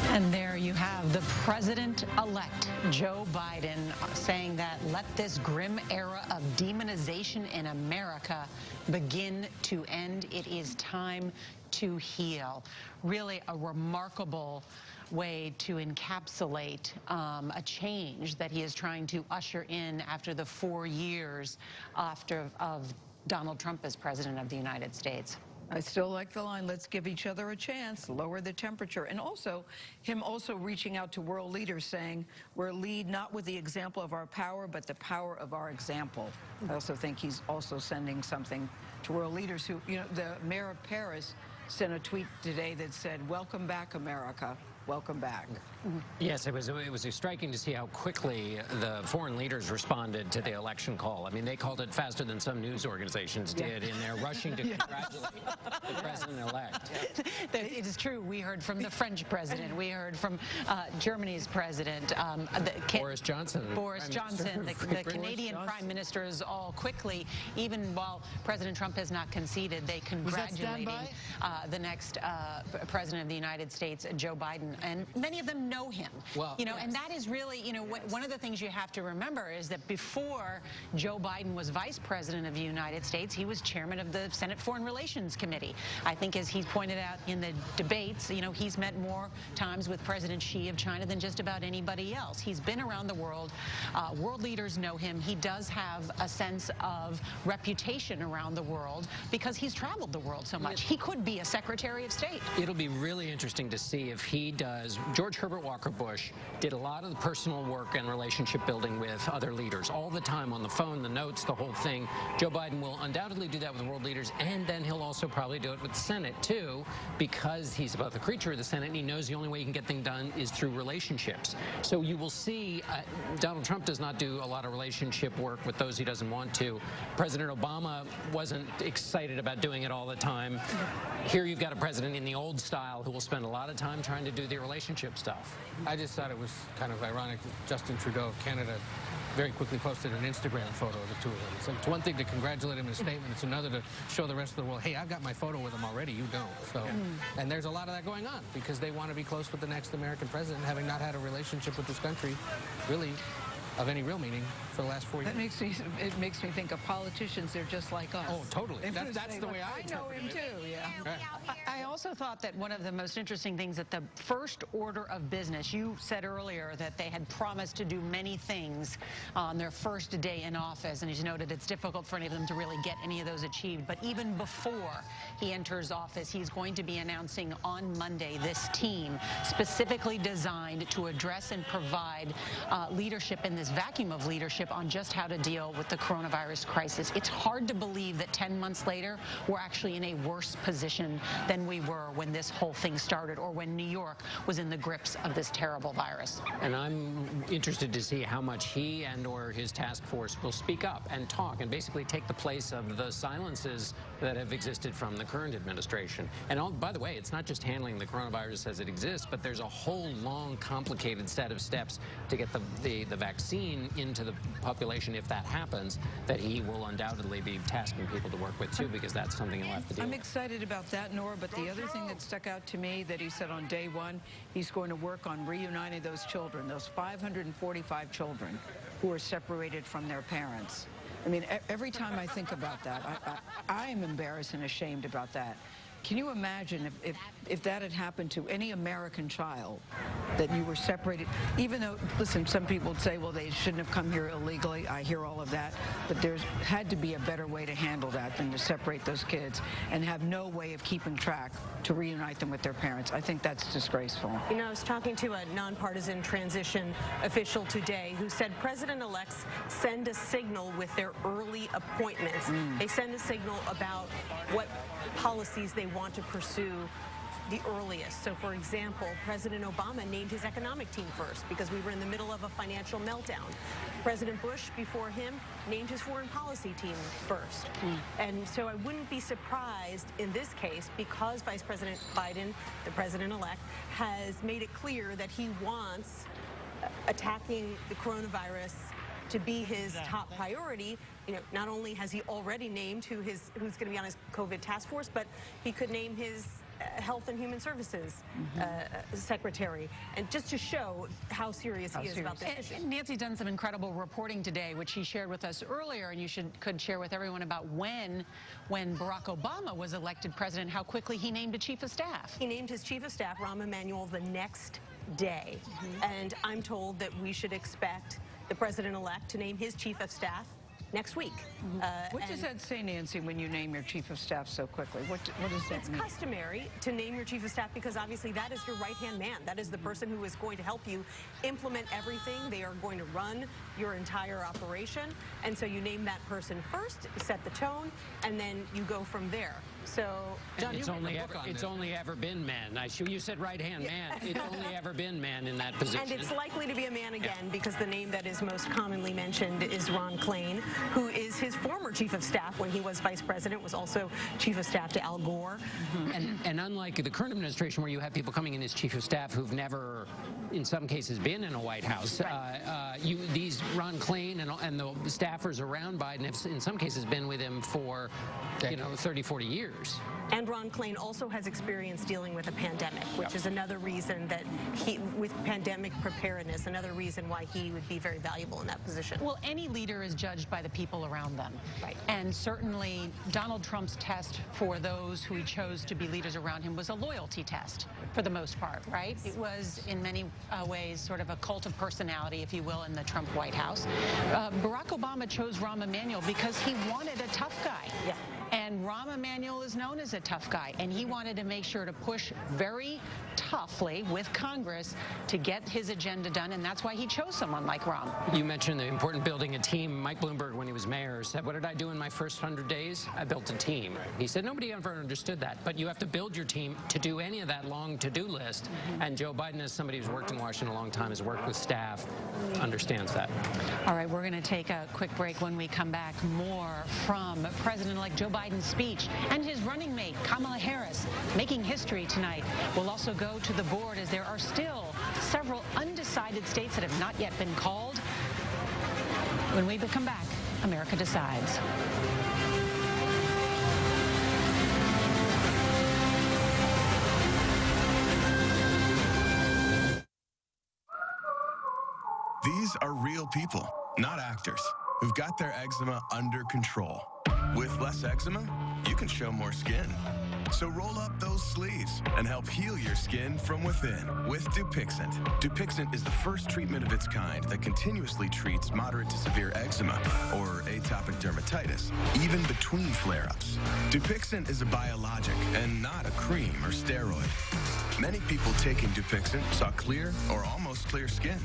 And there you have the president-elect, Joe Biden, saying that let this grim era of demonization in America begin to end. It is time to heal. Really a remarkable way to encapsulate a change that he is trying to usher in after the 4 years of Donald Trump as president of the United States. I still like the line, let's give each other a chance, lower the temperature. And also, him also reaching out to world leaders saying, we're lead not with the example of our power, but the power of our example. I also think he's also sending something to world leaders who, you know, the mayor of Paris sent a tweet today that said, welcome back, America. Welcome back. Yes, it was striking to see how quickly the foreign leaders responded to the election call. I mean, they called it faster than some news organizations did in their rushing to congratulate the president-elect. It is true. We heard from the French president. We heard from Germany's president. Boris Johnson. The Canadian prime ministers all quickly, even while President Trump has not conceded, they congratulating the next president of the United States, Joe Biden. And many of them know him. Well, you know, and that is really, you know, one of the things you have to remember is that before Joe Biden was vice president of the United States, he was chairman of the Senate Foreign Relations Committee. I think, as he's pointed out in the debates, you know, he's met more times with President Xi of China than just about anybody else. He's been around the world. World leaders know him. He does have a sense of reputation around the world because he's traveled the world so much. He could be a Secretary of State. It'll be really interesting to see if he does. George Herbert Walker Bush did a lot of the personal work and relationship building with other leaders all the time, on the phone, the notes, the whole thing. Joe Biden will undoubtedly do that with world leaders, and then he'll also probably do it with the Senate too, because he's about the creature of the Senate and he knows the only way he can get things done is through relationships. So you will see Donald Trump does not do a lot of relationship work with those he doesn't want to. President Obama wasn't excited about doing it all the time. Here you've got a president in the old style who will spend a lot of time trying to do the relationship stuff. I just thought it was kind of ironic that Justin Trudeau of Canada very quickly posted an Instagram photo of the two of them. So it's one thing to congratulate him in a statement. It's another to show the rest of the world, hey, I've got my photo with him already. You don't. So, and there's a lot of that going on because they want to be close with the next American president, having not had a relationship with this country, really, of any real meaning for the last 4 years. It makes me think of politicians. They're just like us. Oh, totally. That's the way I know him too. Yeah. I also thought that one of the most interesting things at the first order of business, you said earlier that they had promised to do many things on their first day in office, and as you noted, it's difficult for any of them to really get any of those achieved. But even before he enters office, he's going to be announcing on Monday this team specifically designed to address and provide leadership in this vacuum of leadership leadership on just how to deal with the coronavirus crisis. It's hard to believe that 10 months later, we're actually in a worse position than we were when this whole thing started or when New York was in the grips of this terrible virus. And I'm interested to see how much he and or his task force will speak up and talk and basically take the place of the silences that have existed from the current administration. And by the way, it's not just handling the coronavirus as it exists, but there's a whole long, complicated set of steps to get the vaccine into the population, if that happens, that he will undoubtedly be tasking people to work with too, because that's something he'll have to do. I'm excited about that, Nora, but the other thing that stuck out to me that he said on day one, he's going to work on reuniting those children, those 545 children who are separated from their parents. I mean, every time I think about that, I am embarrassed and ashamed about that. Can you imagine if that had happened to any American child, that you were separated, even though, listen, some people would say, well, they shouldn't have come here illegally. I hear all of that. But there's had to be a better way to handle that than to separate those kids and have no way of keeping track to reunite them with their parents. I think that's disgraceful. You know, I was talking to a nonpartisan transition official today who said president-elects send a signal with their early appointments. They send a signal about what policies they want to pursue the earliest. So, for example, President Obama named his economic team first because we were in the middle of a financial meltdown. President Bush, before him, named his foreign policy team first. And so I wouldn't be surprised in this case, because Vice President Biden, the president-elect, has made it clear that he wants attacking the coronavirus to be his top priority. You know, not only has he already named who's going to be on his COVID task force, but he could name his Health and Human Services secretary, and just to show how serious he is about this issue. Nancy's done some incredible reporting today, which she shared with us earlier, and you could share with everyone about when Barack Obama was elected president, how quickly he named a chief of staff. He named his chief of staff, Rahm Emanuel, the next day. And I'm told that we should expect the president-elect to name his chief of staff next week. What does that say, Nancy, when you name your chief of staff so quickly? What does that mean? It's customary to name your chief of staff because obviously that is your right-hand man. That is the person who is going to help you implement everything. They are going to run your entire operation. And so you name that person first, set the tone, and then you go from there. So, John, it's only ever been men. You said right-hand man. It's only ever been men in that position. And it's likely to be a man again because the name that is most commonly mentioned is Ron Klain, who is his former chief of staff when he was vice president, was also chief of staff to Al Gore. And unlike the current administration where you have people coming in as chief of staff who've never, in some cases, been in a White House, these Ron Klain and the staffers around Biden have, in some cases, been with him for, 30, 40 years. And Ron Klain also has experience dealing with a pandemic, which is another reason that with pandemic preparedness, another reason why he would be very valuable in that position. Well, any leader is judged by the people around them. Right. And certainly Donald Trump's test for those who he chose to be leaders around him was a loyalty test for the most part, right? It was in many ways sort of a cult of personality, if you will, in the Trump White House. Barack Obama chose Rahm Emanuel because he wanted a tough guy. Yeah. And Rahm Emanuel is known as a tough guy, and he wanted to make sure to push very toughly with Congress to get his agenda done, and that's why he chose someone like Rahm. You mentioned the important building a team. Mike Bloomberg, when he was mayor, said, what did I do in my first 100 days? I built a team. He said nobody ever understood that, but you have to build your team to do any of that long to-do list, and Joe Biden, as somebody who's worked in Washington a long time, has worked with staff, understands that. All right, we're going to take a quick break. When we come back, more from President-elect Joe Biden's speech and his running mate, Kamala Harris, making history tonight. We'll also go to the board as there are still several undecided states that have not yet been called. When we come back, America Decides. These are real people, not actors, who've got their eczema under control. With less eczema, you can show more skin. So roll up those sleeves and help heal your skin from within with Dupixent. Dupixent is the first treatment of its kind that continuously treats moderate to severe eczema or atopic dermatitis, even between flare-ups. Dupixent is a biologic and not a cream or steroid. Many people taking Dupixent saw clear or almost clear skin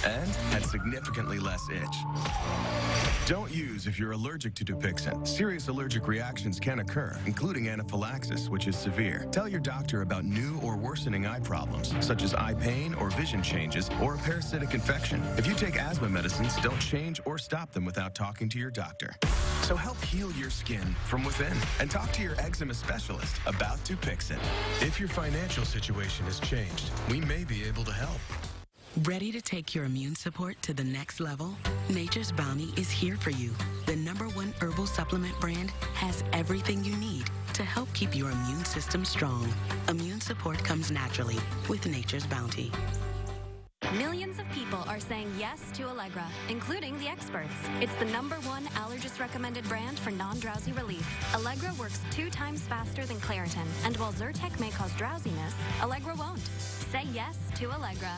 and had significantly less itch. Don't use if you're allergic to Dupixent. Serious allergic reactions can occur, including anaphylaxis, which is severe. Tell your doctor about new or worsening eye problems, such as eye pain or vision changes or a parasitic infection. If you take asthma medicines, don't change or stop them without talking to your doctor. So help heal your skin from within and talk to your eczema specialist about Dupixent. If your financial situation has changed, we may be able to help. Ready to take your immune support to the next level? Nature's Bounty is here for you. The #1 herbal supplement brand has everything you need to help keep your immune system strong. Immune support comes naturally with Nature's Bounty. Millions of people are saying yes to Allegra, including the experts. It's the #1 allergist-recommended brand for non-drowsy relief. Allegra works 2 times faster than Claritin, and while Zyrtec may cause drowsiness, Allegra won't. Say yes to Allegra.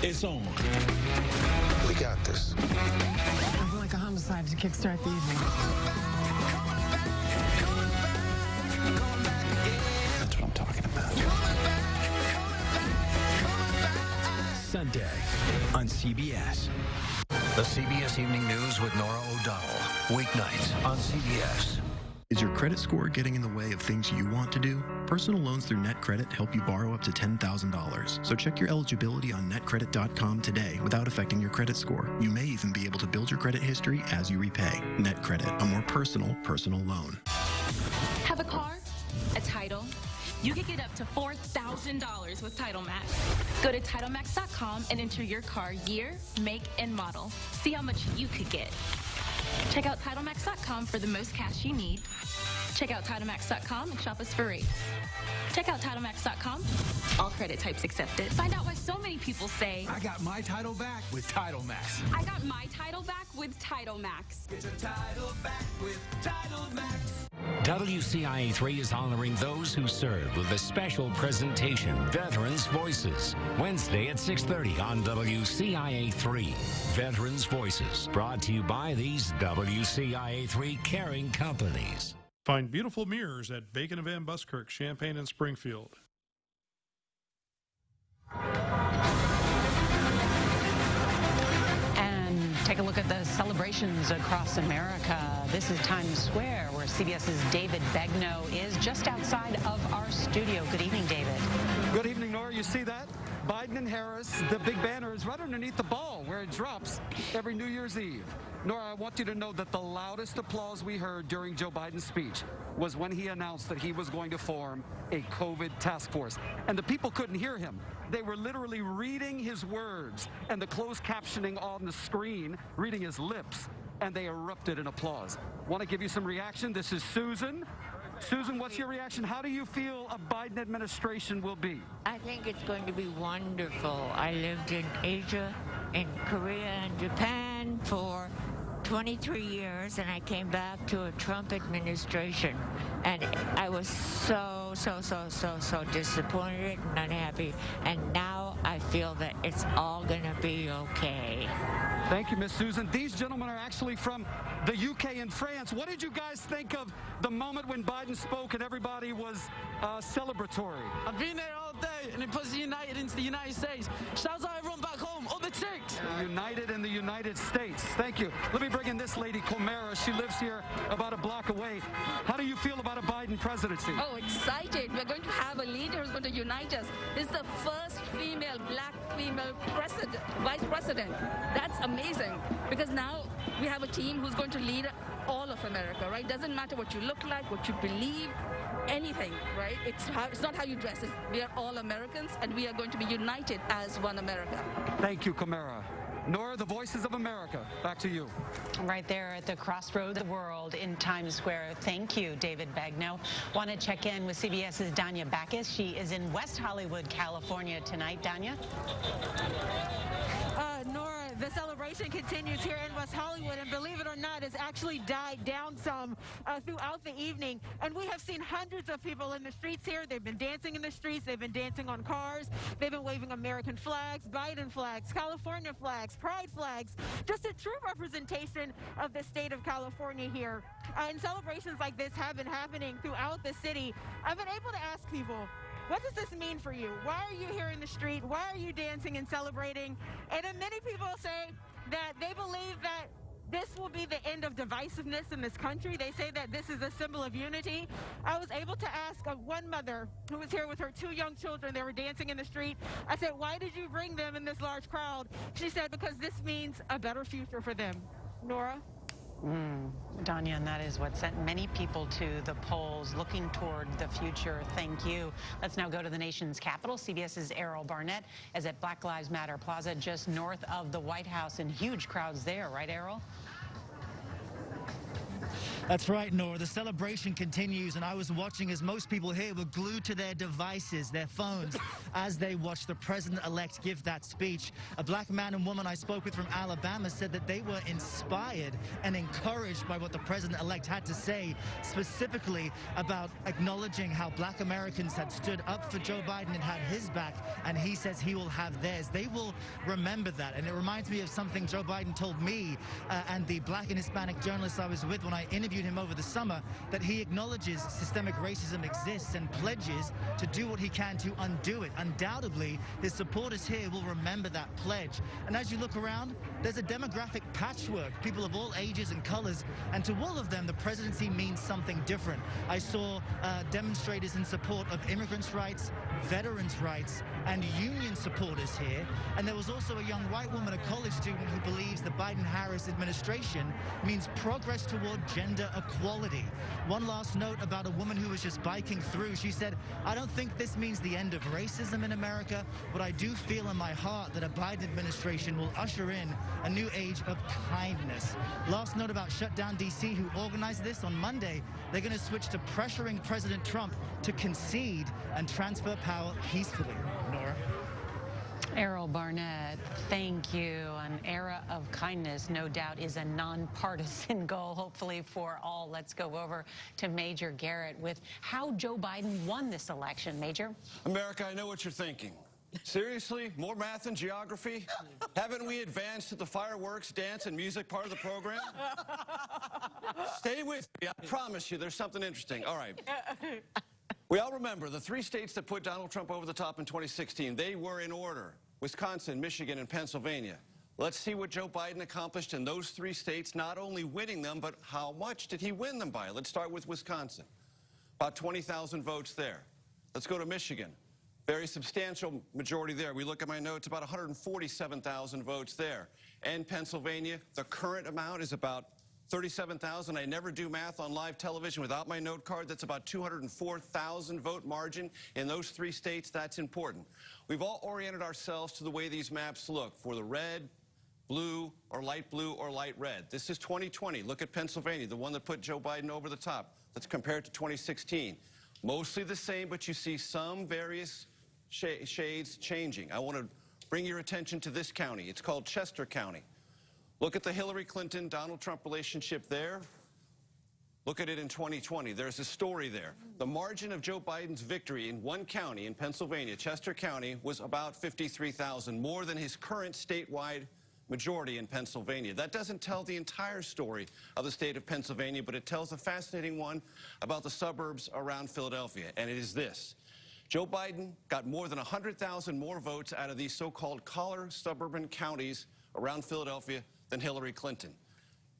It's on. We got this. I feel like a homicide to kickstart the evening. That's what I'm talking about. Sunday on CBS. The CBS Evening News with Nora O'Donnell. Weeknights on CBS. Is your credit score getting in the way of things you want to do? Personal loans through NetCredit help you borrow up to $10,000. So check your eligibility on netcredit.com today without affecting your credit score. You may even be able to build your credit history as you repay. NetCredit, a more personal loan. Have a car? A title? You could get up to $4,000 with TitleMax. Go to TitleMax.com and enter your car year, make, and model. See how much you could get. Check out TitleMax.com for the most cash you need. Check out TitleMax.com and shop us for rates. Check out TitleMax.com. All credit types accepted. Find out why so many people say, I got my title back with TitleMax. I got my title back with TitleMax. Get your title back with TitleMax. WCIA 3 is honoring those who served with a special presentation, Veterans Voices, Wednesday at 6:30 on WCIA 3. Veterans Voices, brought to you by these WCIA 3 caring companies. Find beautiful mirrors at Bacon & Van Buskirk, Champaign and Springfield. And take a look at the celebrations across America. This is Times Square, where CBS's David Begnaud is just outside of our studio. Good evening, David. Good evening, Nora. You see that? Biden and Harris, the big banner is right underneath the ball where it drops every New Year's Eve. Nora, I want you to know that the loudest applause we heard during Joe Biden's speech was when he announced that he was going to form a COVID task force. And the people couldn't hear him. They were literally reading his words and the closed captioning on the screen, reading his lips, and they erupted in applause. Want to give you some reaction? This is Susan. Susan, what's your reaction? How do you feel a Biden administration will be? I think it's going to be wonderful. I lived in Asia, in Korea and Japan for 23 years, and I came back to a Trump administration, and I was so disappointed and unhappy, and now I feel that it's all going to be okay. Thank you, Miss Susan. These gentlemen are actually from the UK and France. What did you guys think of the moment when Biden spoke and everybody was celebratory? I've been there all day, and it puts the United into the United States. Shouts out everyone back home, all the chicks. United in the United States. Thank you. Let me bring in this lady, Comera. She lives here about a block away. How do you feel about a Biden presidency? Oh, excited. We're going to have a leader who's going to unite us. This is the first female, black female vice president. That's amazing, because now we have a team who's going to lead all of America, right? Doesn't matter what you look like, what you believe, anything, right? It's not how you dress. We are all Americans, and we are going to be united as one America. Thank you, Comera. Nora, the Voices of America, back to you. Right there at the crossroads of the world in Times Square. Thank you, David Bagno. Want to check in with CBS's Danya Backus. She is in West Hollywood, California tonight. Danya? Nora, the celebration continues here in West Hollywood, and believe it or not, it's actually died down some throughout the evening. And we have seen hundreds of people in the streets here. They've been dancing in the streets. They've been dancing on cars. They've been waving American flags, Biden flags, California flags, pride flags. Just a true representation of the state of California here. And celebrations like this have been happening throughout the city. I've been able to ask people, what does this mean for you? Why are you here in the street? Why are you dancing and celebrating? And many people say that they believe that this will be the end of divisiveness in this country. They say that this is a symbol of unity. I was able to ask one mother who was here with her 2 young children. They were dancing in the street. I said, why did you bring them in this large crowd? She said, because this means a better future for them. Nora? Danya, and that is what sent many people to the polls looking toward the future. Thank you. Let's now go to the nation's capital. CBS's Errol Barnett is at Black Lives Matter Plaza just north of the White House, and huge crowds there, right, Errol? That's right, Nora. The celebration continues, and I was watching as most people here were glued to their devices, their phones, as they watched the president-elect give that speech. A black man and woman I spoke with from Alabama said that they were inspired and encouraged by what the president-elect had to say, specifically about acknowledging how black Americans had stood up for Joe Biden and had his back, and he says he will have theirs. They will remember that, and it reminds me of something Joe Biden told me and the black and Hispanic journalists I was with when I interviewed him over the summer, that he acknowledges systemic racism exists and pledges to do what he can to undo it. Undoubtedly, his supporters here will remember that pledge. And as you look around, there's a demographic patchwork, people of all ages and colors, and to all of them, the presidency means something different. I saw demonstrators in support of immigrants' rights, veterans' rights, and union supporters here. And there was also a young white woman, a college student, who believes the Biden-Harris administration means progress toward gender equality. One last note about a woman who was just biking through. She said, I don't think this means the end of racism in America, but I do feel in my heart that a Biden administration will usher in a new age of kindness. Last note about Shutdown DC, who organized this on Monday. They're going to switch to pressuring President Trump to concede and transfer power peacefully. Nora? Errol Barnett, thank you. An era of kindness, no doubt, is a nonpartisan goal, hopefully for all. Let's go over to Major Garrett with how Joe Biden won this election. Major? America, I know what you're thinking. Seriously? More math and geography? Haven't we advanced to the fireworks, dance, and music part of the program? Stay with me. I promise you there's something interesting. All right. We all remember the 3 states that put Donald Trump over the top in 2016. They were in order: Wisconsin, Michigan, and Pennsylvania. Let's see what Joe Biden accomplished in those 3 states, not only winning them, but how much did he win them by? Let's start with Wisconsin. About 20,000 votes there. Let's go to Michigan. Very substantial majority there. We look at my notes, about 147,000 votes there. And Pennsylvania, the current amount is about 37,000. I never do math on live television without my note card. That's about 204,000 vote margin in those 3 states. That's important. We've all oriented ourselves to the way these maps look for the red, blue, or light red. This is 2020. Look at Pennsylvania, the one that put Joe Biden over the top. Let's compare it to 2016. Mostly the same, but you see some various shades changing. I want to bring your attention to this county. It's called Chester County. Look at the Hillary Clinton-Donald Trump relationship there. Look at it in 2020. There's a story there. The margin of Joe Biden's victory in one county in Pennsylvania, Chester County, was about 53,000, more than his current statewide majority in Pennsylvania. That doesn't tell the entire story of the state of Pennsylvania, but it tells a fascinating one about the suburbs around Philadelphia, and it is this. Joe Biden got more than 100,000 more votes out of these so-called collar suburban counties around Philadelphia than Hillary Clinton.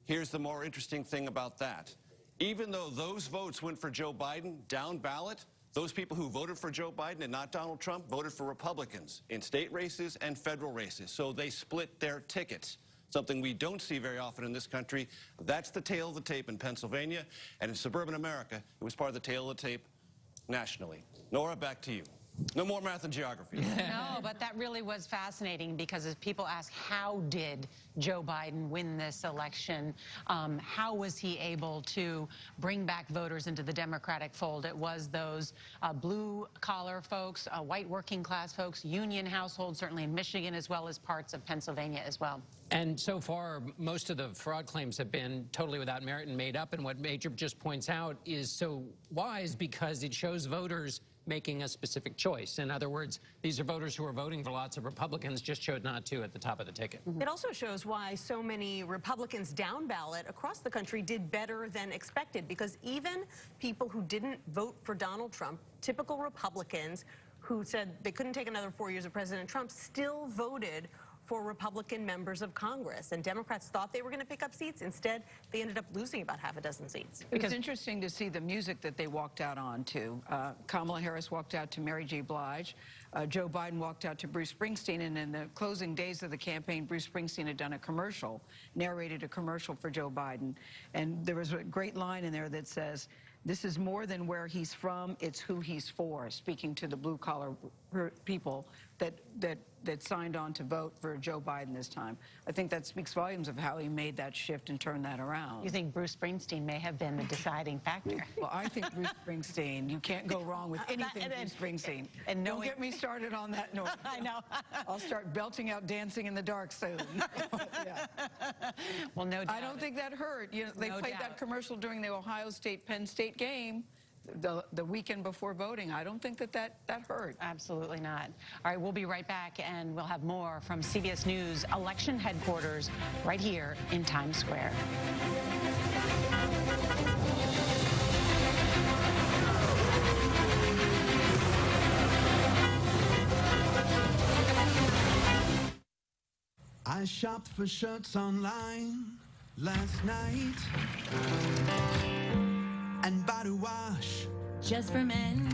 Here's the more interesting thing about that. Even though those votes went for Joe Biden down ballot, those people who voted for Joe Biden and not Donald Trump voted for Republicans in state races and federal races. So they split their tickets, something we don't see very often in this country. That's the tail of the tape in Pennsylvania. And in suburban America, it was part of the tail of the tape nationally. Nora, back to you. No more math and geography. No, but that really was fascinating because as people ask, how did Joe Biden win this election? How was he able to bring back voters into the Democratic fold? It was those blue-collar folks, white working-class folks, union households, certainly in Michigan, as well as parts of Pennsylvania as well. And so far, most of the fraud claims have been totally without merit and made up. And what Major just points out is so wise because it shows voters making a specific choice. In other words, these are voters who are voting for lots of Republicans, just chose not to at the top of the ticket. It also shows why so many Republicans down ballot across the country did better than expected, because even people who didn't vote for Donald Trump, typical Republicans who said they couldn't take another 4 years of President Trump, still voted for Republican members of Congress. And Democrats thought they were going to pick up seats. Instead, they ended up losing about half a dozen seats. It was interesting to see the music that they walked out on to. Kamala Harris walked out to Mary J. Blige. Joe Biden walked out to Bruce Springsteen. And in the closing days of the campaign, Bruce Springsteen had done a commercial, narrated a commercial for Joe Biden. And there was a great line in there that says, "This is more than where he's from, it's who he's for," speaking to the blue-collar people that signed on to vote for Joe Biden this time. I think that speaks volumes of how he made that shift and turned that around. You think Bruce Springsteen may have been the deciding factor? Well, I think Bruce Springsteen, you can't go wrong with anything Bruce Springsteen. And don't get me started on that note. I know. I'll start belting out Dancing in the Dark soon. Yeah. Well, no doubt. I don't think that hurt. You know, they played that commercial during the Ohio State-Penn State game. The weekend before voting. I don't think that hurt. Absolutely not. All right, we'll be right back, and we'll have more from CBS News election headquarters right here in Times Square. I shopped for shirts online last night and body wash just for men.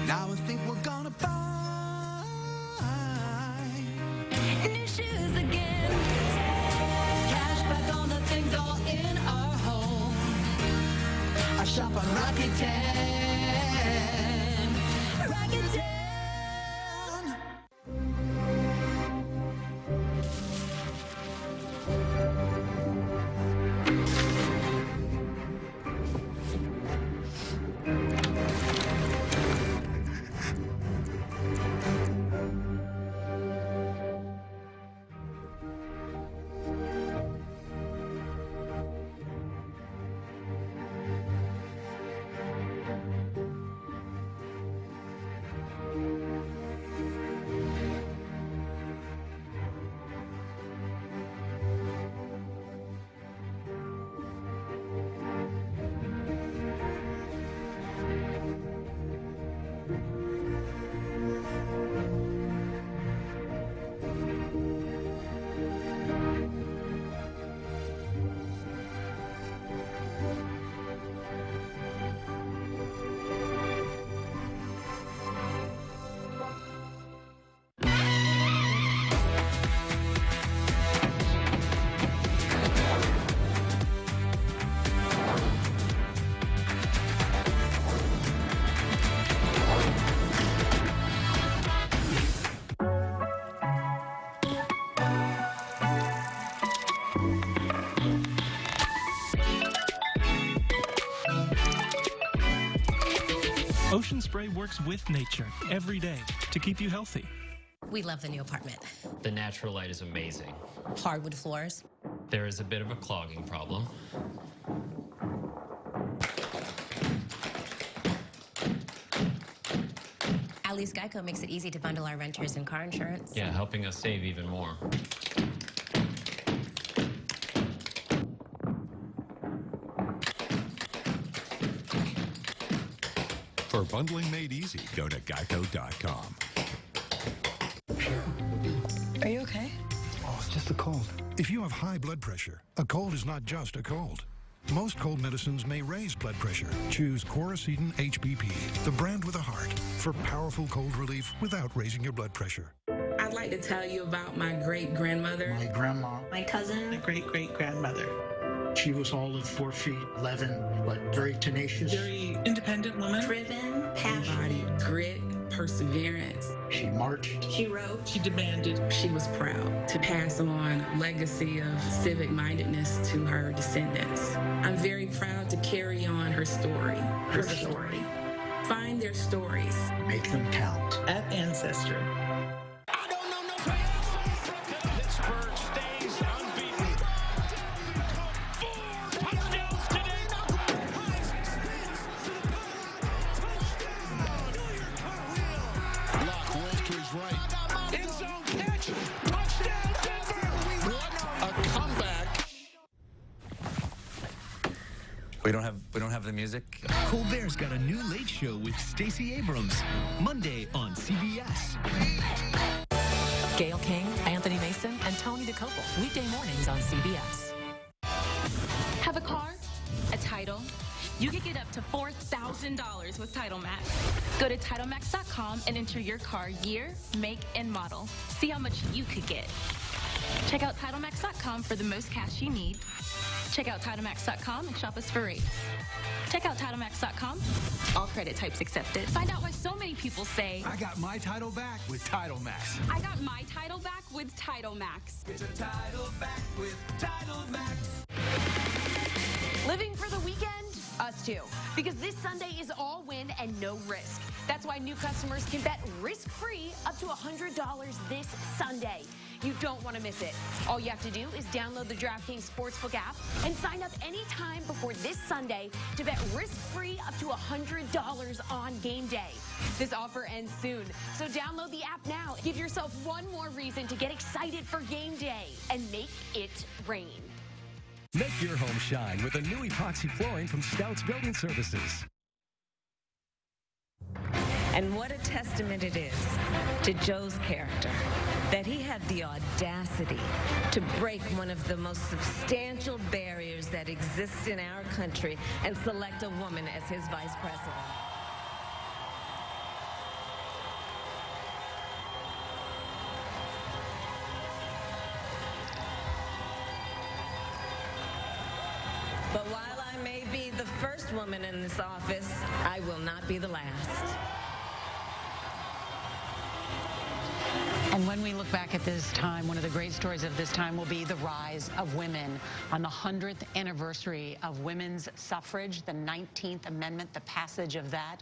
Now I think we're gonna buy new shoes again. Cash back on the things all in our home. I shop on Rakuten. Rakuten. Ocean Spray works with nature every day to keep you healthy. We love the new apartment. The natural light is amazing. Hardwood floors. There is a bit of a clogging problem. At least Geico makes it easy to bundle our renters and car insurance. Yeah, helping us save even more. For bundling made easy, go to geico.com. Are you okay? Oh, it's just a cold. If you have high blood pressure, a cold is not just a cold. Most cold medicines may raise blood pressure. Choose Coricidin HBP, the brand with a heart, for powerful cold relief without raising your blood pressure. I'd like to tell you about my great-grandmother. My grandma. My cousin. My great-great-grandmother. She was all of 4 feet 11, but very tenacious. Very independent woman. Driven, passionate. Grit, perseverance. She marched. She wrote. She demanded. She was proud to pass on a legacy of civic-mindedness to her descendants. I'm very proud to carry on her story. Her story. Find their stories. Make them count. At Ancestry. Pittsburgh stays unbeaten. 4 touchdowns today. Luck rolls to his right. End zone catch. Touchdown Denver. What a comeback. We don't have the music. Colbert's got a new late show with Stacey Abrams. Monday on CBS. Gayle King, Anthony Mason, and Tony DeCoppel. Weekday mornings on CBS. Have a car? A title? You could get up to $4,000 with Title Max. Go to TitleMax.com and enter your car year, make, and model. See how much you could get. Check out TitleMax.com for the most cash you need. Check out TitleMax.com and shop us for rates. Check out TitleMax.com. All credit types accepted. Find out why so many people say, I got my title back with Title Max. I got my title back with Title Max. Get your title back with Title Max. Living for the weekend? Us too. Because this Sunday is all win and no risk. That's why new customers can bet risk-free up to $100 this Sunday. You don't want to miss it. All you have to do is download the DraftKings Sportsbook app and sign up anytime before this Sunday to bet risk-free up to $100 on game day. This offer ends soon, so download the app now. Give yourself one more reason to get excited for game day and make it rain. Make your home shine with a new epoxy flooring from Stouts Building Services. And what a testament it is to Joe's character that he had the audacity to break one of the most substantial barriers that exists in our country and select a woman as his vice president. But while I may be the first woman in this office, I will not be the last. And when we look back at this time, one of the great stories of this time will be the rise of women. On the 100th anniversary of women's suffrage, the 19th Amendment, the passage of that,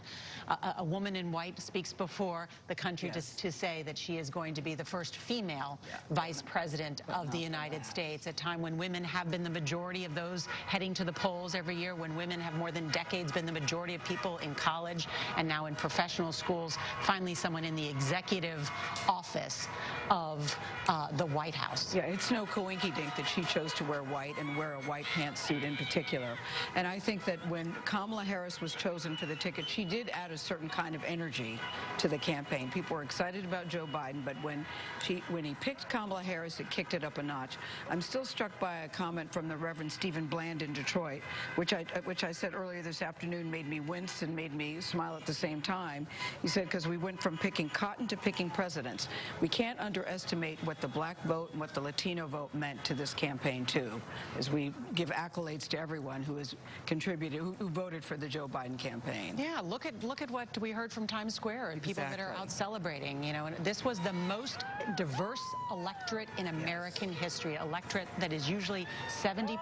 a woman in white speaks before the country to say that she is going to be the first female vice president of the United States, a time when women have been the majority of those heading to the polls every year, when women have more than decades been the majority of people in college and now in professional schools. Finally, someone in the executive office of the White House. Yeah, it's no coinky-dink that she chose to wear white and wear a white pantsuit in particular. And I think that when Kamala Harris was chosen for the ticket, she did add a certain kind of energy to the campaign. People were excited about Joe Biden, but when he picked Kamala Harris, it kicked it up a notch. I'm still struck by a comment from the Reverend Stephen Bland in Detroit, which I said earlier this afternoon made me wince and made me smile at the same time. He said, because we went from picking cotton to picking presidents. we can't underestimate what the black vote and what the Latino vote meant to this campaign, too, as we give accolades to everyone who has contributed, who voted for the Joe Biden campaign. Yeah, look at what we heard from Times Square and people that are out celebrating. You know, and this was the most diverse electorate in American history, electorate that is usually 70%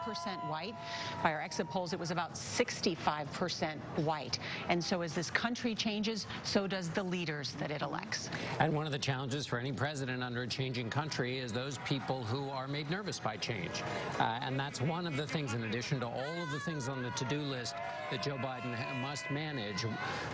white. By our exit polls, it was about 65% white. And so as this country changes, so does the leaders that it elects. And one of the challenges for any president under a changing country is those people who are made nervous by change. And that's one of the things, in addition to all of the things on the to-do list, that Joe Biden must manage.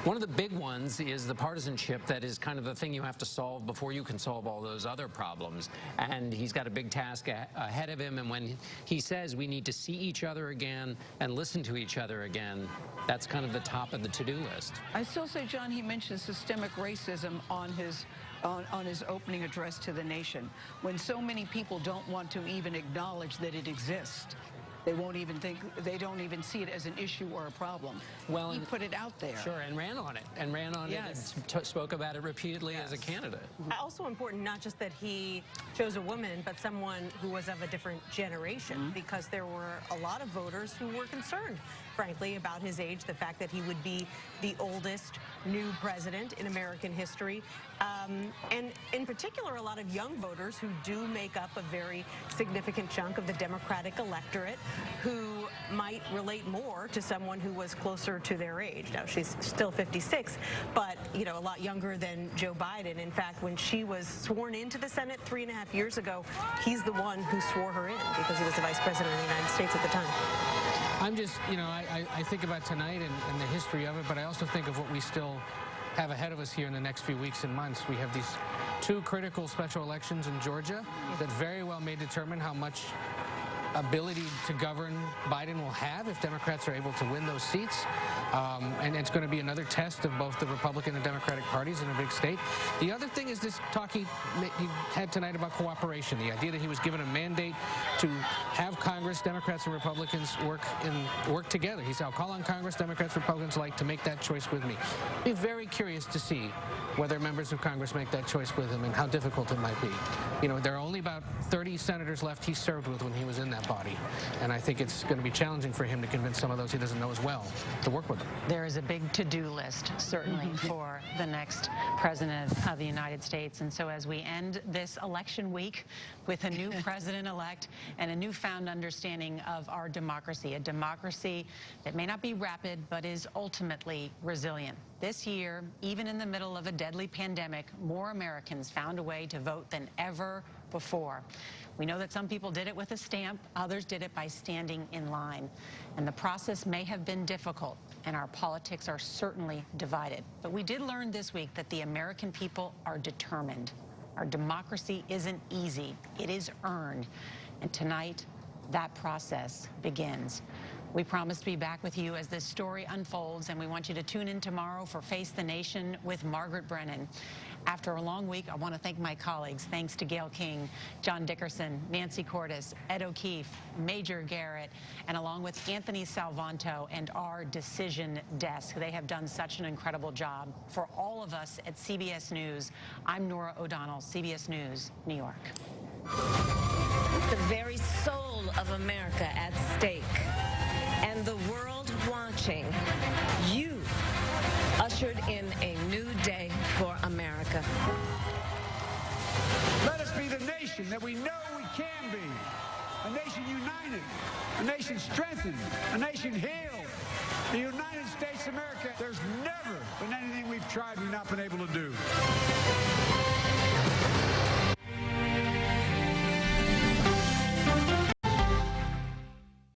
One of the big ones is the partisanship that is kind of the thing you have to solve before you can solve all those other problems. And he's got a big task ahead of him. And when he says we need to see each other again and listen to each other again, that's kind of the top of the to-do list. I still say, John, he mentioned systemic racism on his opening address to the nation, when so many people don't want to even acknowledge that it exists. They won't even think, they don't even see it as an issue or a problem. Well, he put it out there. Sure, and ran on it, and spoke about it repeatedly as a candidate. Also important, not just that he chose a woman, but someone who was of a different generation, because there were a lot of voters who were concerned, frankly, about his age, the fact that he would be the oldest new president in American history. And in particular, a lot of young voters who do make up a very significant chunk of the Democratic electorate who might relate more to someone who was closer to their age. Now, she's still 56, but, you know, a lot younger than Joe Biden. In fact, when she was sworn into the Senate 3.5 years ago, he's the one who swore her in because he was the vice president of the United States at the time. I'm just, you know, I think about tonight and the history of it, but I also think of what we still have ahead of us here in the next few weeks and months. We have these two critical special elections in Georgia that very well may determine how much ability to govern Biden will have if Democrats are able to win those seats. And it's going to be another test of both the Republican and Democratic parties in a big state. The other thing is this talk he had tonight about cooperation, the idea that he was given a mandate to have Congress, Democrats and Republicans work together. He said, I'll call on Congress, Democrats, Republicans alike to make that choice with me. Be very curious to see whether members of Congress make that choice with him and how difficult it might be. You know, there are only about 30 senators left he served with when he was in that body. And I think it's going to be challenging for him to convince some of those he doesn't know as well to work with him. There is a big to-do list, certainly, for the next president of the United States. And so as we end this election week with a new president-elect and a newfound understanding of our democracy, a democracy that may not be rapid, but is ultimately resilient. This year, even in the middle of a deadly pandemic, more Americans found a way to vote than ever before. We know that some people did it with a stamp, others did it by standing in line. And the process may have been difficult, and our politics are certainly divided. But we did learn this week that the American people are determined. Our democracy isn't easy, it is earned. And tonight, that process begins. We promise to be back with you as this story unfolds, and we want you to tune in tomorrow for Face the Nation with Margaret Brennan. After a long week, I want to thank my colleagues. Thanks to Gail King, John Dickerson, Nancy Cordes, Ed O'Keefe, Major Garrett, and along with Anthony Salvanto and our decision desk. They have done such an incredible job. For all of us at CBS News, I'm Norah O'Donnell, CBS News, New York. The very soul of America at stake, and the world watching. You ushered in a new day for America. Let us be the nation that we know we can be. A nation united, a nation strengthened, a nation healed. The United States of America, there's never been anything we've tried we've not been able to do.